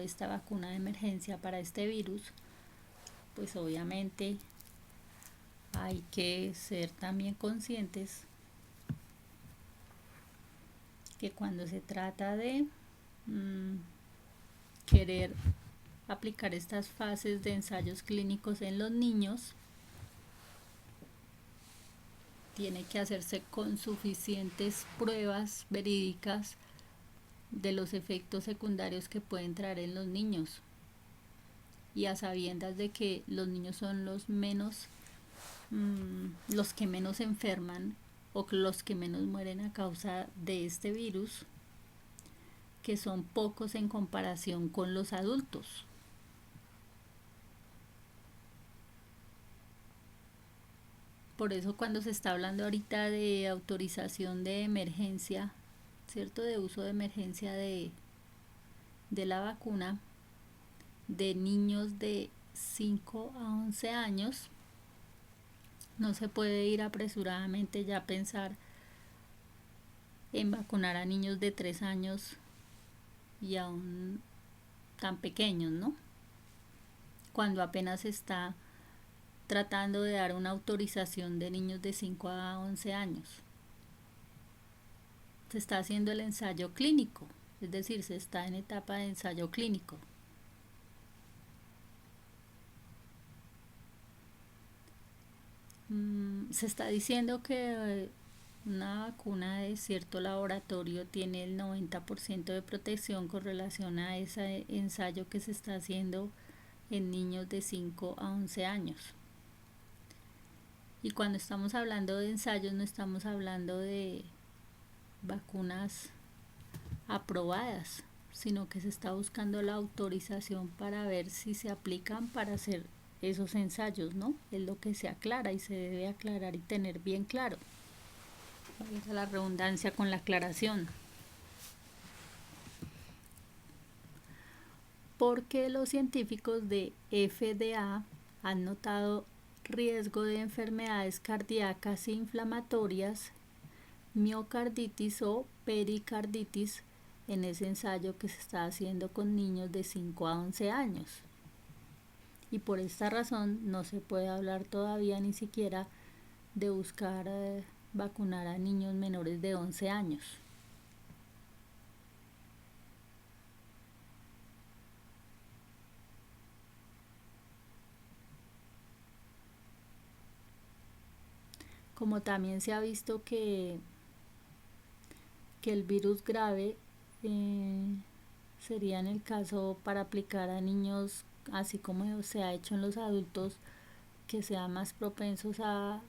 esta vacuna de emergencia para este virus, pues obviamente hay que ser también conscientes que cuando se trata de querer aplicar estas fases de ensayos clínicos en los niños, tiene que hacerse con suficientes pruebas verídicas de los efectos secundarios que pueden traer en los niños, y a sabiendas de que los niños son los menos, los que menos enferman o los que menos mueren a causa de este virus, que son pocos en comparación con los adultos. Por eso cuando se está hablando ahorita de autorización de emergencia, ¿cierto? De uso de emergencia de la vacuna de niños de 5 a 11 años, no se puede ir apresuradamente ya a pensar en vacunar a niños de 3 años y aún tan pequeños, ¿no? Cuando apenas se está tratando de dar una autorización de niños de 5 a 11 años. Se está haciendo el ensayo clínico, es decir, se está en etapa de ensayo clínico. Se está diciendo que una vacuna de cierto laboratorio tiene el 90% de protección con relación a ese ensayo que se está haciendo en niños de 5 a 11 años. Y cuando estamos hablando de ensayos no estamos hablando de vacunas aprobadas, sino que se está buscando la autorización para ver si se aplican para hacer esos ensayos, ¿no? Es lo que se aclara y se debe aclarar y tener bien claro. Esa es la redundancia con la aclaración. Porque los científicos de FDA han notado riesgo de enfermedades cardíacas inflamatorias, miocarditis o pericarditis en ese ensayo que se está haciendo con niños de 5 a 11 años. Y por esta razón no se puede hablar todavía ni siquiera de buscar vacunar a niños menores de 11 años. Como también se ha visto que el virus grave sería en el caso para aplicar a niños, así como se ha hecho en los adultos, que sean más propensos a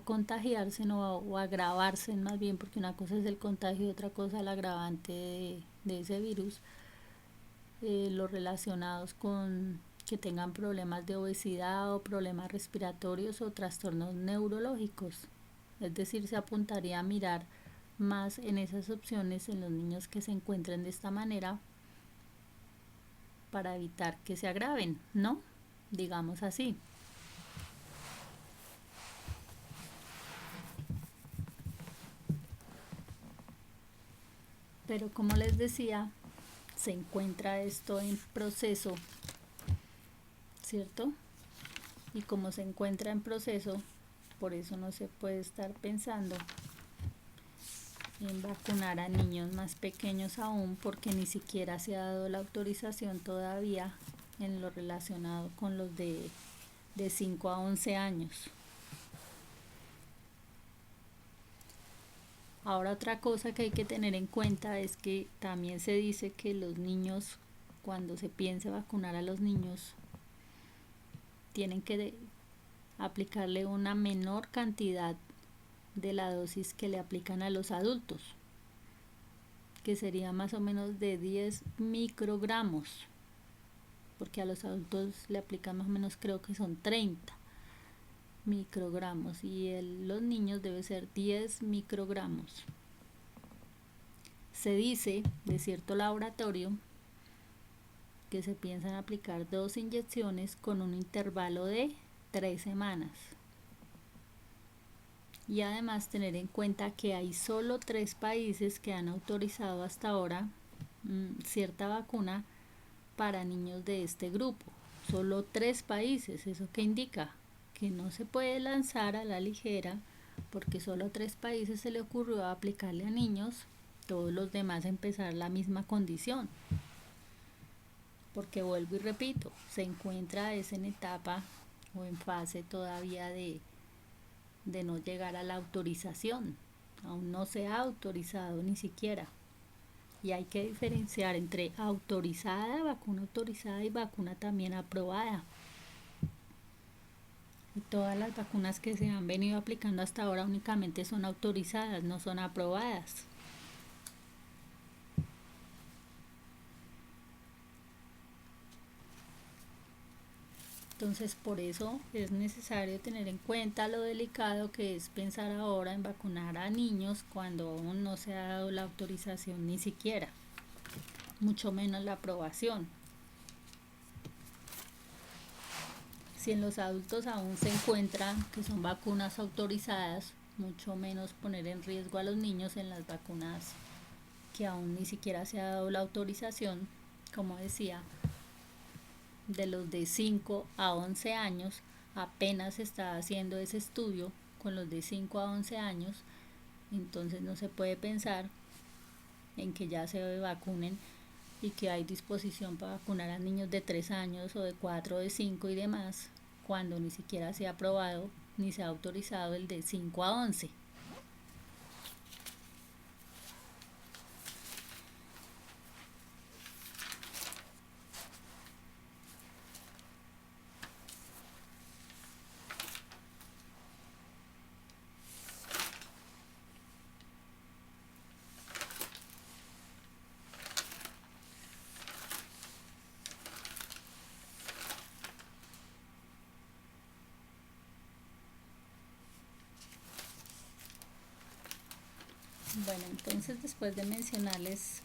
contagiarse, ¿no? O a agravarse más bien, porque una cosa es el contagio y otra cosa el agravante de ese virus, los relacionados con que tengan problemas de obesidad o problemas respiratorios o trastornos neurológicos. Es decir, se apuntaría a mirar más en esas opciones en los niños que se encuentren de esta manera para evitar que se agraven, ¿no? Digamos así. Pero como les decía, se encuentra esto en proceso, ¿cierto? Y como se encuentra en proceso, por eso no se puede estar pensando en vacunar a niños más pequeños aún, porque ni siquiera se ha dado la autorización todavía en lo relacionado con los de 5 a 11 años. Ahora otra cosa que hay que tener en cuenta es que también se dice que los niños, cuando se piense vacunar a los niños, tienen que aplicarle una menor cantidad de la dosis que le aplican a los adultos, que sería más o menos de 10 microgramos, porque a los adultos le aplican más o menos, creo que son 30 microgramos, y los niños debe ser 10 microgramos. Se dice de cierto laboratorio que se piensan aplicar 2 inyecciones con un intervalo de 3 semanas. Y además tener en cuenta que hay solo 3 países que han autorizado hasta ahora cierta vacuna para niños de este grupo. solo 3 países. ¿Eso qué indica? Que no se puede lanzar a la ligera porque solo 3 países se le ocurrió aplicarle a niños, todos los demás empezar la misma condición. Porque vuelvo y repito, se encuentra es en etapa o en fase todavía de no llegar a la autorización. Aún no se ha autorizado ni siquiera. Y hay que diferenciar entre vacuna autorizada y vacuna también aprobada. Y todas las vacunas que se han venido aplicando hasta ahora únicamente son autorizadas, no son aprobadas. Entonces, por eso es necesario tener en cuenta lo delicado que es pensar ahora en vacunar a niños cuando aún no se ha dado la autorización ni siquiera, mucho menos la aprobación. Si en los adultos aún se encuentran que son vacunas autorizadas, mucho menos poner en riesgo a los niños en las vacunas que aún ni siquiera se ha dado la autorización. Como decía, de los de 5 a 11 años apenas se está haciendo ese estudio con los de 5 a 11 años, entonces no se puede pensar en que ya se vacunen y que hay disposición para vacunar a niños de 3 años o de 4 o de 5 y demás, cuando ni siquiera se ha aprobado ni se ha autorizado el de 5 a 11. Bueno, entonces después de mencionarles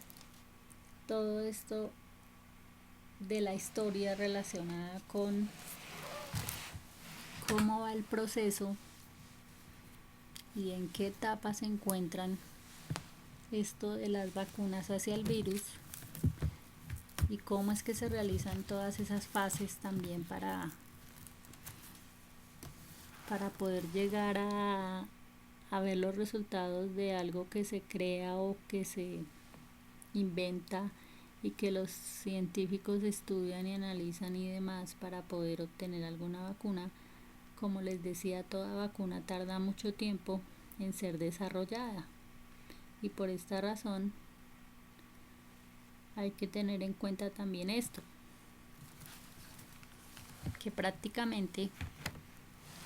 todo esto de la historia relacionada con cómo va el proceso y en qué etapa se encuentran esto de las vacunas hacia el virus y cómo es que se realizan todas esas fases también para poder llegar a ver los resultados de algo que se crea o que se inventa y que los científicos estudian y analizan y demás para poder obtener alguna vacuna. Como les decía, toda vacuna tarda mucho tiempo en ser desarrollada y por esta razón hay que tener en cuenta también esto, que prácticamente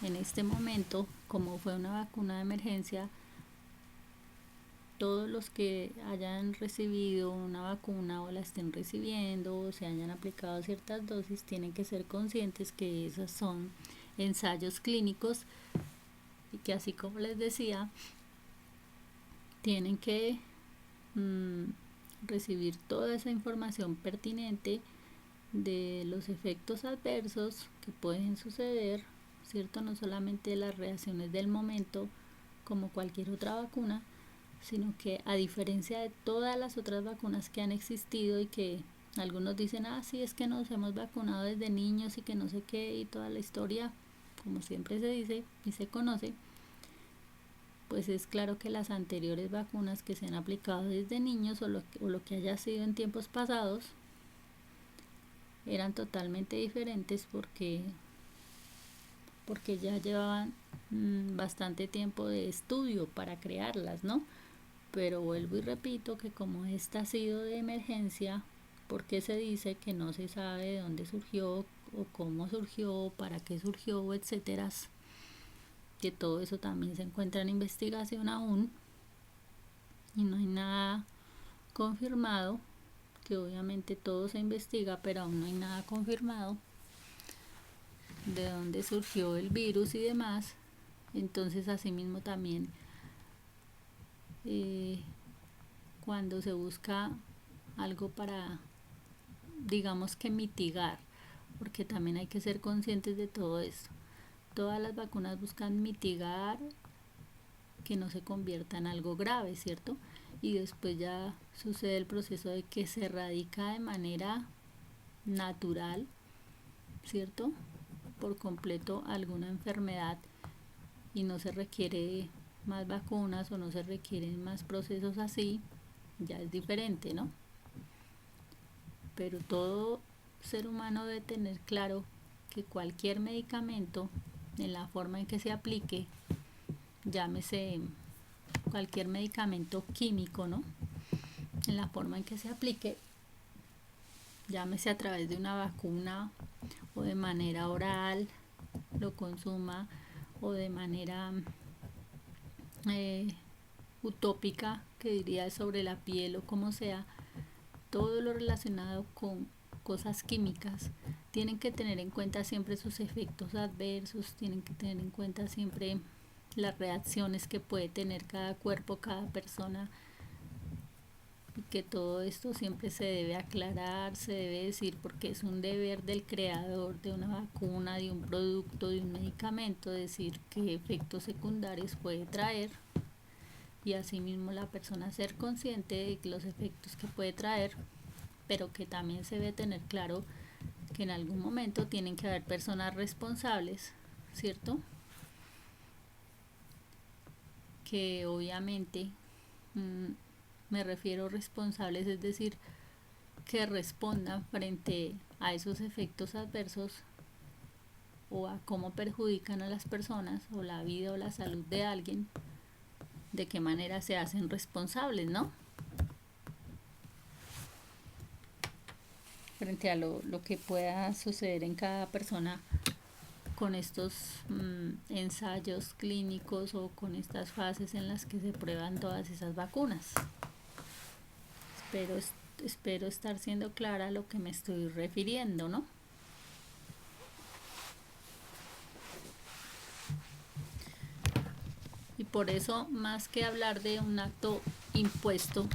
en este momento, como fue una vacuna de emergencia, todos los que hayan recibido una vacuna o la estén recibiendo o se hayan aplicado ciertas dosis tienen que ser conscientes que esos son ensayos clínicos y que, así como les decía, tienen que recibir toda esa información pertinente de los efectos adversos que pueden suceder, ¿cierto? No solamente las reacciones del momento como cualquier otra vacuna, sino que a diferencia de todas las otras vacunas que han existido y que algunos dicen, sí, es que nos hemos vacunado desde niños y que no sé qué y toda la historia, como siempre se dice y se conoce, pues es claro que las anteriores vacunas que se han aplicado desde niños o lo que haya sido en tiempos pasados eran totalmente diferentes porque ya llevaban bastante tiempo de estudio para crearlas, ¿no? Pero vuelvo y repito que como esta ha sido de emergencia, porque se dice que no se sabe de dónde surgió o cómo surgió, para qué surgió, etcétera, que todo eso también se encuentra en investigación aún y no hay nada confirmado, que obviamente todo se investiga, pero aún no hay nada confirmado de dónde surgió el virus y demás. Entonces, asimismo también cuando se busca algo para, digamos que mitigar, porque también hay que ser conscientes de todo esto. Todas las vacunas buscan mitigar que no se convierta en algo grave, ¿cierto? Y después ya sucede el proceso de que se erradica de manera natural ¿cierto? Por completo alguna enfermedad y no se requiere más vacunas o no se requieren más procesos así, ya es diferente, ¿no? Pero todo ser humano debe tener claro que cualquier medicamento, en la forma en que se aplique, llámese cualquier medicamento químico, ¿no? En la forma en que se aplique, llámese a través de una vacuna o de manera oral, lo consuma o de manera utópica, que diría sobre la piel o como sea, todo lo relacionado con cosas químicas, tienen que tener en cuenta siempre sus efectos adversos, tienen que tener en cuenta siempre las reacciones que puede tener cada cuerpo, cada persona, y que todo esto siempre se debe aclarar, se debe decir, porque es un deber del creador de una vacuna, de un producto, de un medicamento, decir qué efectos secundarios puede traer, y asimismo la persona ser consciente de los efectos que puede traer, pero que también se debe tener claro que en algún momento tienen que haber personas responsables, ¿cierto? Que obviamente me refiero responsables, es decir, que respondan frente a esos efectos adversos o a cómo perjudican a las personas o la vida o la salud de alguien, de qué manera se hacen responsables, ¿no? Frente a lo que pueda suceder en cada persona con estos ensayos clínicos o con estas fases en las que se prueban todas esas vacunas. Espero, espero estar siendo clara a lo que me estoy refiriendo, ¿no? Y por eso, más que hablar de un acto impuesto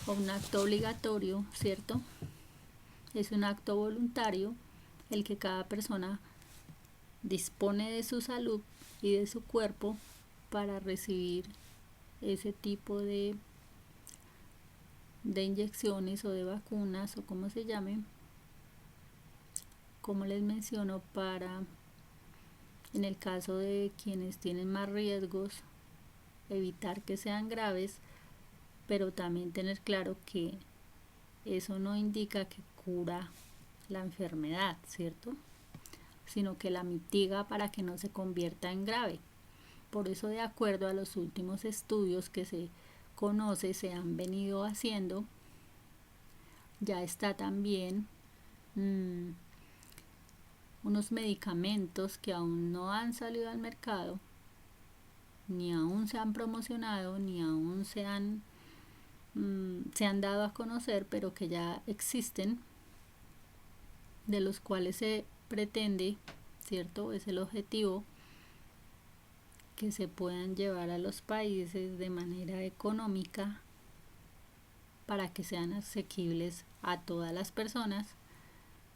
o un acto obligatorio, ¿cierto? Es un acto voluntario el que cada persona dispone de su salud y de su cuerpo para recibir ese tipo de inyecciones o de vacunas o como se llamen, como les menciono, para, en el caso de quienes tienen más riesgos, evitar que sean graves, pero también tener claro que eso no indica que cura la enfermedad, ¿cierto? Sino que la mitiga para que no se convierta en grave. Por eso, de acuerdo a los últimos estudios que se conoce, se han venido haciendo, ya está también unos medicamentos que aún no han salido al mercado, ni aún se han promocionado, ni aún se han dado a conocer, pero que ya existen, de los cuales se pretende, ¿cierto? Es el objetivo, que se puedan llevar a los países de manera económica para que sean asequibles a todas las personas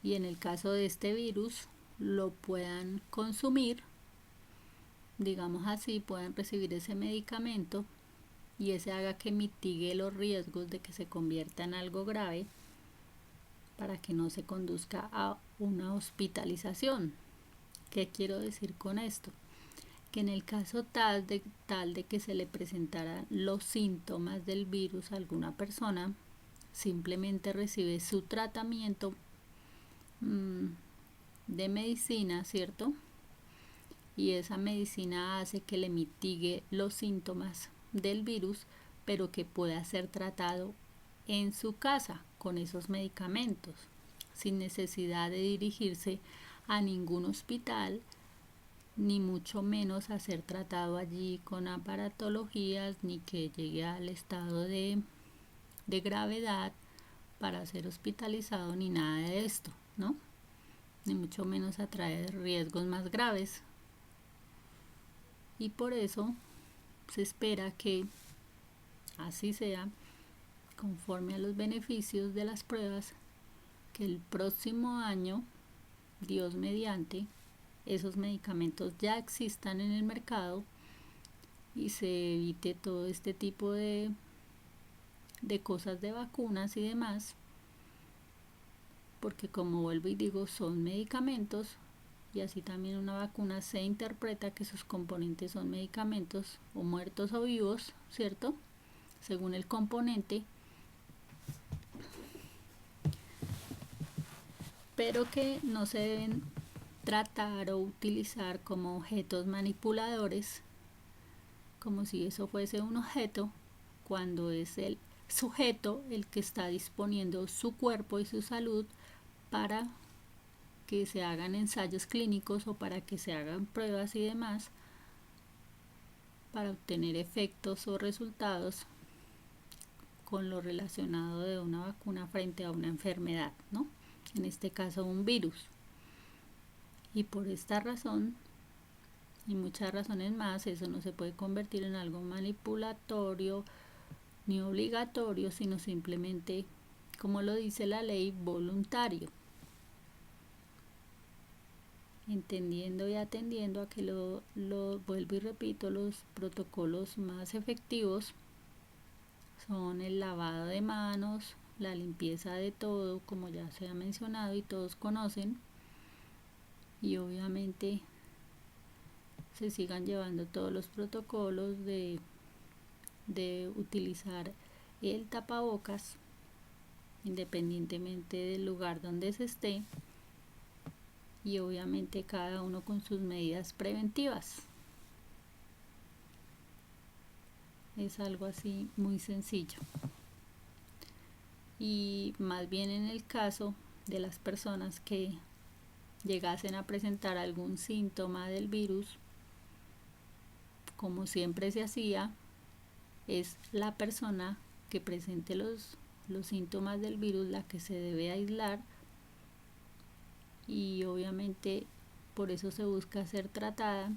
y en el caso de este virus lo puedan consumir, digamos así, puedan recibir ese medicamento y ese haga que mitigue los riesgos de que se convierta en algo grave para que no se conduzca a una hospitalización. ¿Qué quiero decir con esto? Que en el caso tal de que se le presentaran los síntomas del virus a alguna persona, simplemente recibe su tratamiento de medicina, ¿cierto? Y esa medicina hace que le mitigue los síntomas del virus, pero que pueda ser tratado en su casa con esos medicamentos, sin necesidad de dirigirse a ningún hospital, ni mucho menos a ser tratado allí con aparatologías, ni que llegue al estado de gravedad para ser hospitalizado, ni nada de esto, ¿no? Ni mucho menos a traer riesgos más graves. Y por eso se espera que así sea, conforme a los beneficios de las pruebas, que el próximo año, Dios mediante, esos medicamentos ya existan en el mercado y se evite todo este tipo de cosas de vacunas y demás, porque como vuelvo y digo, son medicamentos, y así también una vacuna se interpreta que sus componentes son medicamentos o muertos o vivos, ¿cierto? Según el componente, pero que no se deben tratar o utilizar como objetos manipuladores, como si eso fuese un objeto, cuando es el sujeto el que está disponiendo su cuerpo y su salud para que se hagan ensayos clínicos o para que se hagan pruebas y demás para obtener efectos o resultados con lo relacionado de una vacuna frente a una enfermedad, ¿no? En este caso un virus. Y por esta razón y muchas razones más, eso no se puede convertir en algo manipulatorio ni obligatorio, sino simplemente, como lo dice la ley, voluntario, entendiendo y atendiendo a que lo vuelvo y repito, los protocolos más efectivos son el lavado de manos, la limpieza de todo, como ya se ha mencionado y todos conocen, y obviamente se sigan llevando todos los protocolos de utilizar el tapabocas independientemente del lugar donde se esté, y obviamente cada uno con sus medidas preventivas. Es algo así muy sencillo. Y más bien en el caso de las personas que llegasen a presentar algún síntoma del virus, como siempre se hacía, es la persona que presente los síntomas del virus la que se debe aislar, y obviamente por eso se busca ser tratada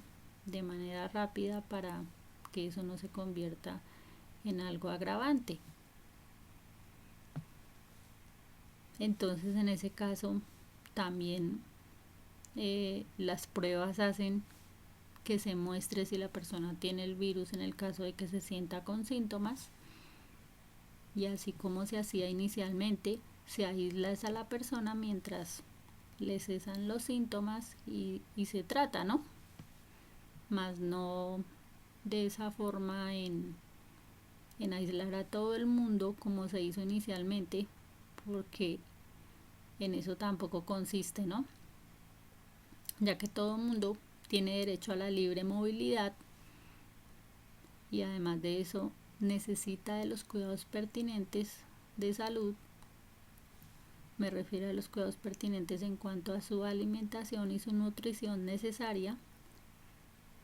de manera rápida para que eso no se convierta en algo agravante. Entonces en ese caso también las pruebas hacen que se muestre si la persona tiene el virus en el caso de que se sienta con síntomas, y así como se hacía inicialmente, se aísla a la persona mientras le cesan los síntomas y se trata, ¿no? Más no de esa forma en aislar a todo el mundo como se hizo inicialmente, porque en eso tampoco consiste, ¿no? Ya que todo el mundo tiene derecho a la libre movilidad, y además de eso necesita de los cuidados pertinentes de salud. Me refiero a los cuidados pertinentes en cuanto a su alimentación y su nutrición necesaria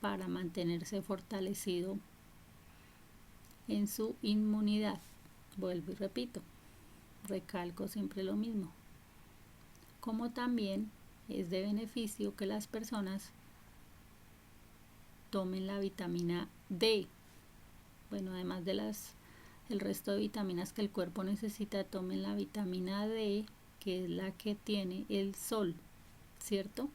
para mantenerse fortalecido en su inmunidad. Vuelvo y repito, recalco siempre lo mismo. Como también es de beneficio que las personas tomen la vitamina D. Bueno, además de el resto de vitaminas que el cuerpo necesita, tomen la vitamina D, que es la que tiene el sol, ¿cierto?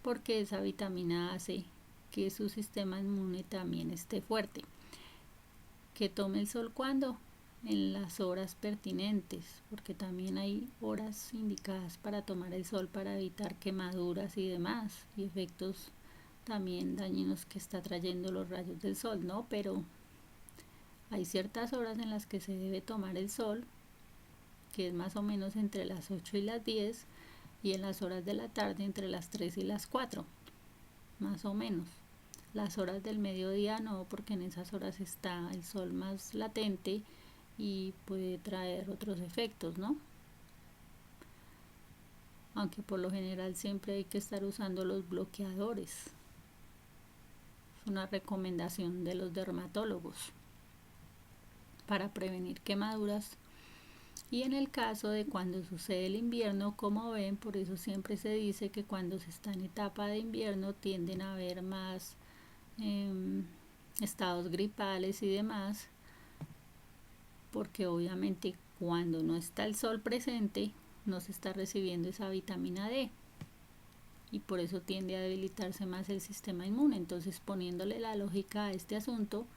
Porque esa vitamina hace que su sistema inmune también esté fuerte. Que tome el sol, ¿cuándo? En las horas pertinentes, porque también hay horas indicadas para tomar el sol para evitar quemaduras y demás, y efectos también dañinos que está trayendo los rayos del sol, ¿no? Pero hay ciertas horas en las que se debe tomar el sol, que es más o menos entre las 8 y las 10, y en las horas de la tarde entre las 3 y las 4, más o menos. Las horas del mediodía no, porque en esas horas está el sol más latente y puede traer otros efectos, ¿no? Aunque por lo general siempre hay que estar usando los bloqueadores. Es una recomendación de los dermatólogos para prevenir quemaduras. Y en el caso de cuando sucede el invierno, como ven, por eso siempre se dice que cuando se está en etapa de invierno tienden a haber más estados gripales y demás, porque obviamente cuando no está el sol presente no se está recibiendo esa vitamina D, y por eso tiende a debilitarse más el sistema inmune. Entonces, poniéndole la lógica a este asunto,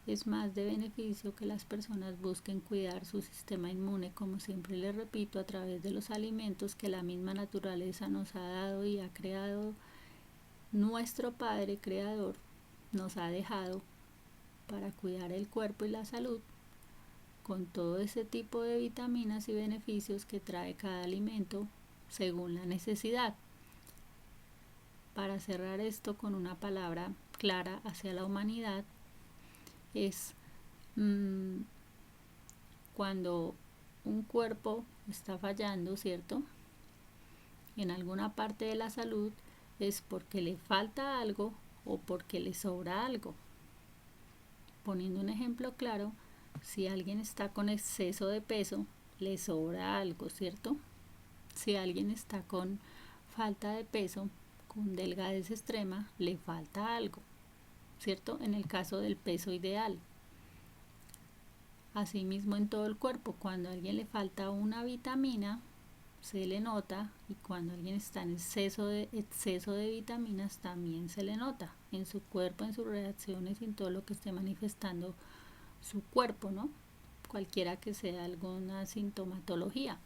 Es más de beneficio que las personas busquen cuidar su sistema inmune, como siempre les repito, a través de los alimentos que la misma naturaleza nos ha dado y ha creado. Nuestro Padre Creador nos ha dejado para cuidar el cuerpo y la salud con todo ese tipo de vitaminas y beneficios que trae cada alimento según la necesidad. Para cerrar esto con una palabra clara hacia la humanidad, es cuando un cuerpo está fallando, ¿cierto? En alguna parte de la salud, es porque le falta algo o porque le sobra algo. Poniendo un ejemplo claro, si alguien está con exceso de peso, le sobra algo, ¿cierto? Si alguien está con falta de peso, con delgadez extrema, le falta algo, ¿cierto? En el caso del peso ideal. Asimismo en todo el cuerpo, cuando a alguien le falta una vitamina, se le nota, y cuando alguien está en exceso de vitaminas también se le nota en su cuerpo, en sus reacciones y en todo lo que esté manifestando su cuerpo, ¿no? Cualquiera que sea alguna sintomatología.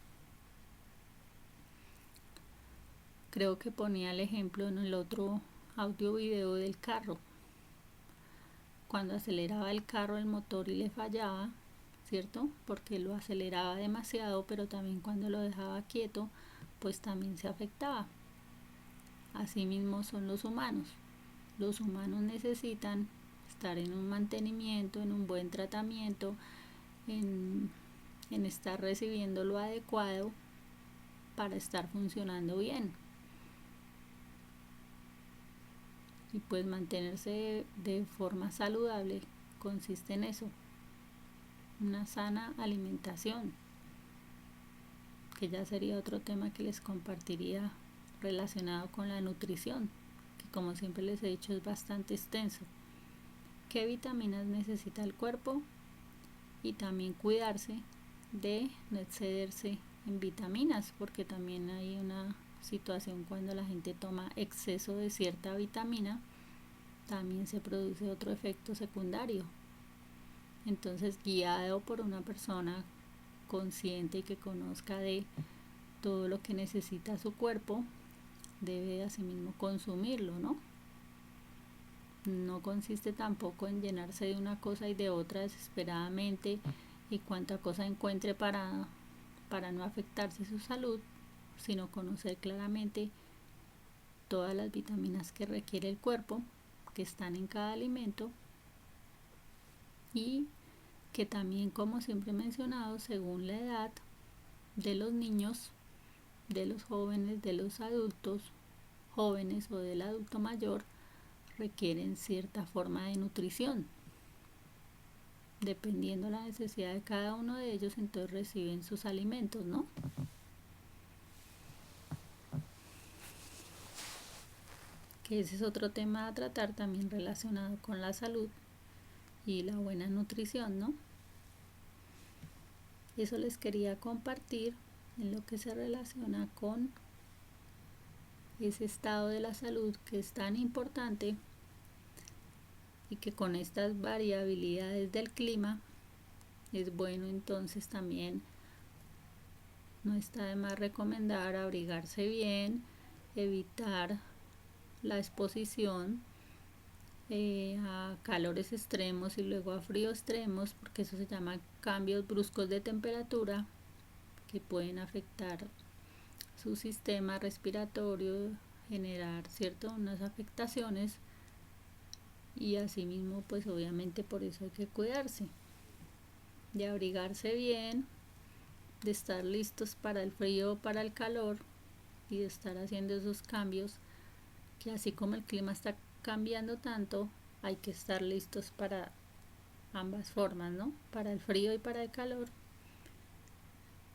Creo que ponía el ejemplo en el otro audio video del carro. Cuando aceleraba el carro el motor y le fallaba, ¿cierto? Porque lo aceleraba demasiado, pero también cuando lo dejaba quieto, pues también se afectaba. Asimismo son los humanos. Los humanos necesitan estar en un mantenimiento, en un buen tratamiento, en estar recibiendo lo adecuado para estar funcionando bien. Y pues mantenerse de forma saludable consiste en eso, una sana alimentación, que ya sería otro tema que les compartiría relacionado con la nutrición, que como siempre les he dicho es bastante extenso. ¿Qué vitaminas necesita el cuerpo? Y también cuidarse de no excederse en vitaminas, porque también hay una situación cuando la gente toma exceso de cierta vitamina, también se produce otro efecto secundario. Entonces, guiado por una persona consciente y que conozca de todo lo que necesita su cuerpo, debe asimismo consumirlo, ¿no? No consiste tampoco en llenarse de una cosa y de otra desesperadamente y cuanta cosa encuentre para no afectarse su salud, sino conocer claramente todas las vitaminas que requiere el cuerpo, que están en cada alimento, y que también, como siempre he mencionado, según la edad de los niños, de los jóvenes, de los adultos jóvenes o del adulto mayor, requieren cierta forma de nutrición. Dependiendo la necesidad de cada uno de ellos, entonces reciben sus alimentos, ¿no? Que ese es otro tema a tratar también relacionado con la salud y la buena nutrición, ¿no? Eso les quería compartir en lo que se relaciona con ese estado de la salud que es tan importante, y que con estas variabilidades del clima es bueno entonces también, no está de más recomendar abrigarse bien, evitar la exposición a calores extremos y luego a fríos extremos, porque eso se llama cambios bruscos de temperatura que pueden afectar su sistema respiratorio, generar unas afectaciones, y asimismo pues obviamente por eso hay que cuidarse, de abrigarse bien, de estar listos para el frío o para el calor, y de estar haciendo esos cambios, que así como el clima está cambiando tanto, hay que estar listos para ambas formas, ¿no? Para el frío y para el calor.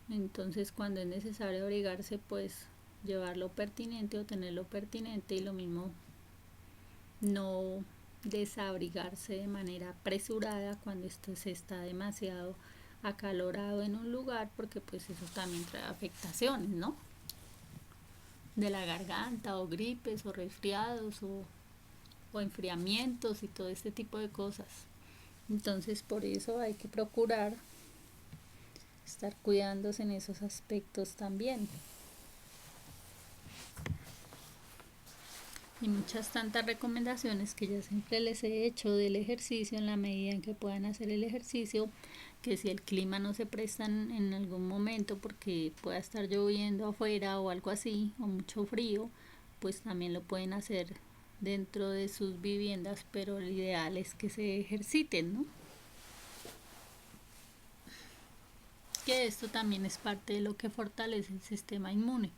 Entonces cuando es necesario abrigarse, pues llevar lo pertinente o tener lo pertinente, y lo mismo no desabrigarse de manera apresurada cuando esto se está demasiado acalorado en un lugar, porque pues eso también trae afectaciones, ¿no? De la garganta, o gripes, o resfriados, o enfriamientos y todo este tipo de cosas. Entonces por eso hay que procurar estar cuidándose en esos aspectos también. Y muchas tantas recomendaciones que ya siempre les he hecho del ejercicio, en la medida en que puedan hacer el ejercicio, que si el clima no se presta en algún momento porque pueda estar lloviendo afuera o algo así, o mucho frío, pues también lo pueden hacer dentro de sus viviendas, pero lo ideal es que se ejerciten, ¿no? Que esto también es parte de lo que fortalece el sistema inmune.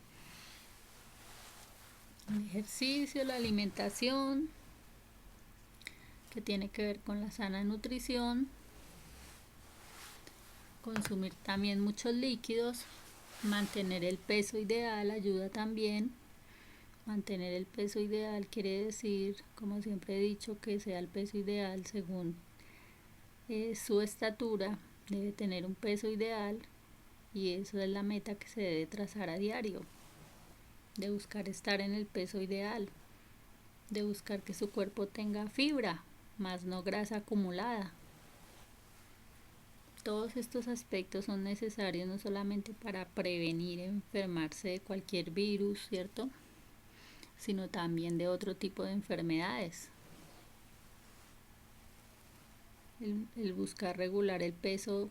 El ejercicio, la alimentación, que tiene que ver con la sana nutrición, consumir también muchos líquidos, mantener el peso ideal ayuda también. Mantener el peso ideal quiere decir, como siempre he dicho, que sea el peso ideal según su estatura, debe tener un peso ideal y eso es la meta que se debe trazar a diario, de buscar estar en el peso ideal, de buscar que su cuerpo tenga fibra, más no grasa acumulada. Todos estos aspectos son necesarios no solamente para prevenir enfermarse de cualquier virus, ¿cierto? Sino también de otro tipo de enfermedades. El buscar regular el peso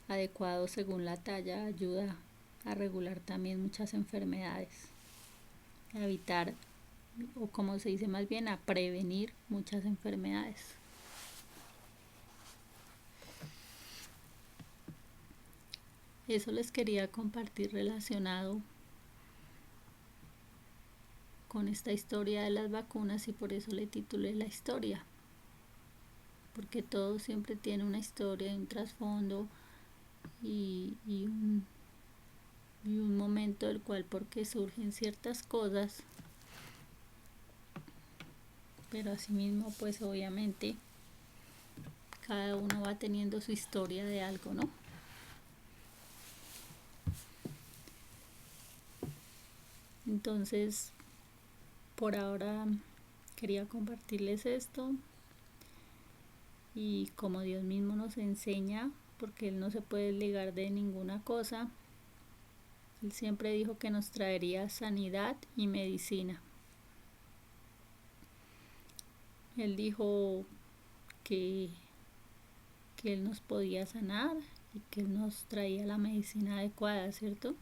adecuado según la talla ayuda a regular también muchas enfermedades, a evitar, o como se dice más bien, a prevenir muchas enfermedades. Eso les quería compartir relacionado con esta historia de las vacunas y por eso le titulé La historia, porque todo siempre tiene una historia, un trasfondo y un momento del cual porque surgen ciertas cosas, pero asimismo pues obviamente cada uno va teniendo su historia de algo, ¿no? Entonces por ahora quería compartirles esto y como Dios mismo nos enseña, porque Él no se puede desligar de ninguna cosa, Él siempre dijo que nos traería sanidad y medicina. Él dijo que Él nos podía sanar y que Él nos traía la medicina adecuada, ¿cierto?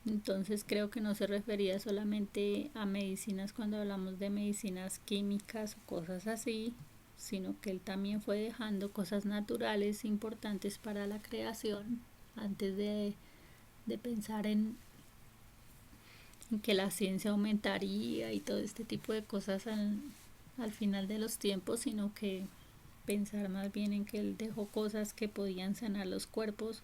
Entonces creo que no se refería solamente a medicinas cuando hablamos de medicinas químicas o cosas así, sino que Él también fue dejando cosas naturales importantes para la creación antes de pensar en que la ciencia aumentaría y todo este tipo de cosas al final de los tiempos, sino que pensar más bien en que Él dejó cosas que podían sanar los cuerpos,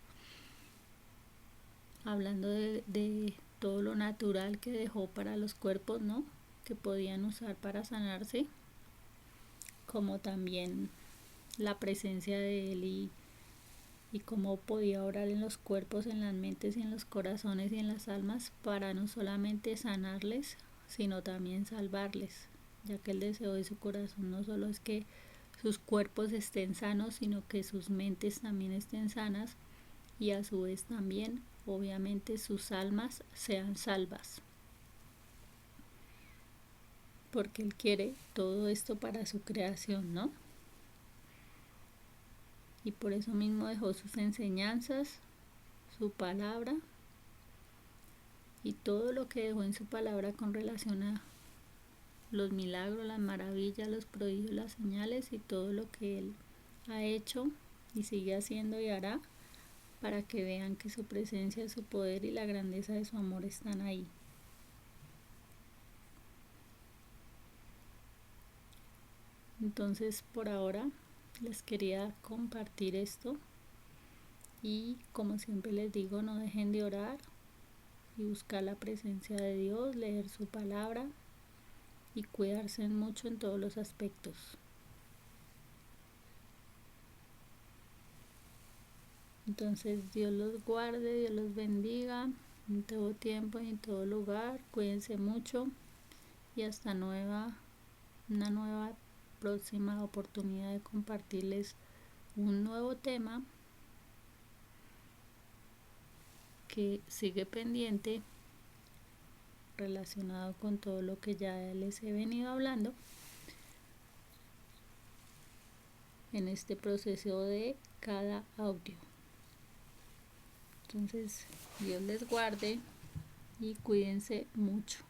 hablando de todo lo natural que dejó para los cuerpos, ¿no? Que podían usar para sanarse, como también la presencia de Él y cómo podía orar en los cuerpos, en las mentes y en los corazones y en las almas para no solamente sanarles, sino también salvarles, ya que el deseo de su corazón no solo es que sus cuerpos estén sanos, sino que sus mentes también estén sanas y a su vez también, obviamente, sus almas sean salvas. Porque Él quiere todo esto para su creación, ¿no? Y por eso mismo dejó sus enseñanzas, su palabra y todo lo que dejó en su palabra con relación a los milagros, las maravillas, los prodigios, las señales y todo lo que Él ha hecho y sigue haciendo y hará para que vean que su presencia, su poder y la grandeza de su amor están ahí. Entonces por ahora les quería compartir esto y como siempre les digo, no dejen de orar y buscar la presencia de Dios, leer su palabra y cuidarse mucho en todos los aspectos. Entonces Dios los guarde, Dios los bendiga en todo tiempo y en todo lugar. Cuídense mucho y hasta una nueva próxima oportunidad de compartirles un nuevo tema que sigue pendiente relacionado con todo lo que ya les he venido hablando en este proceso de cada audio. Entonces, Dios les guarde y cuídense mucho.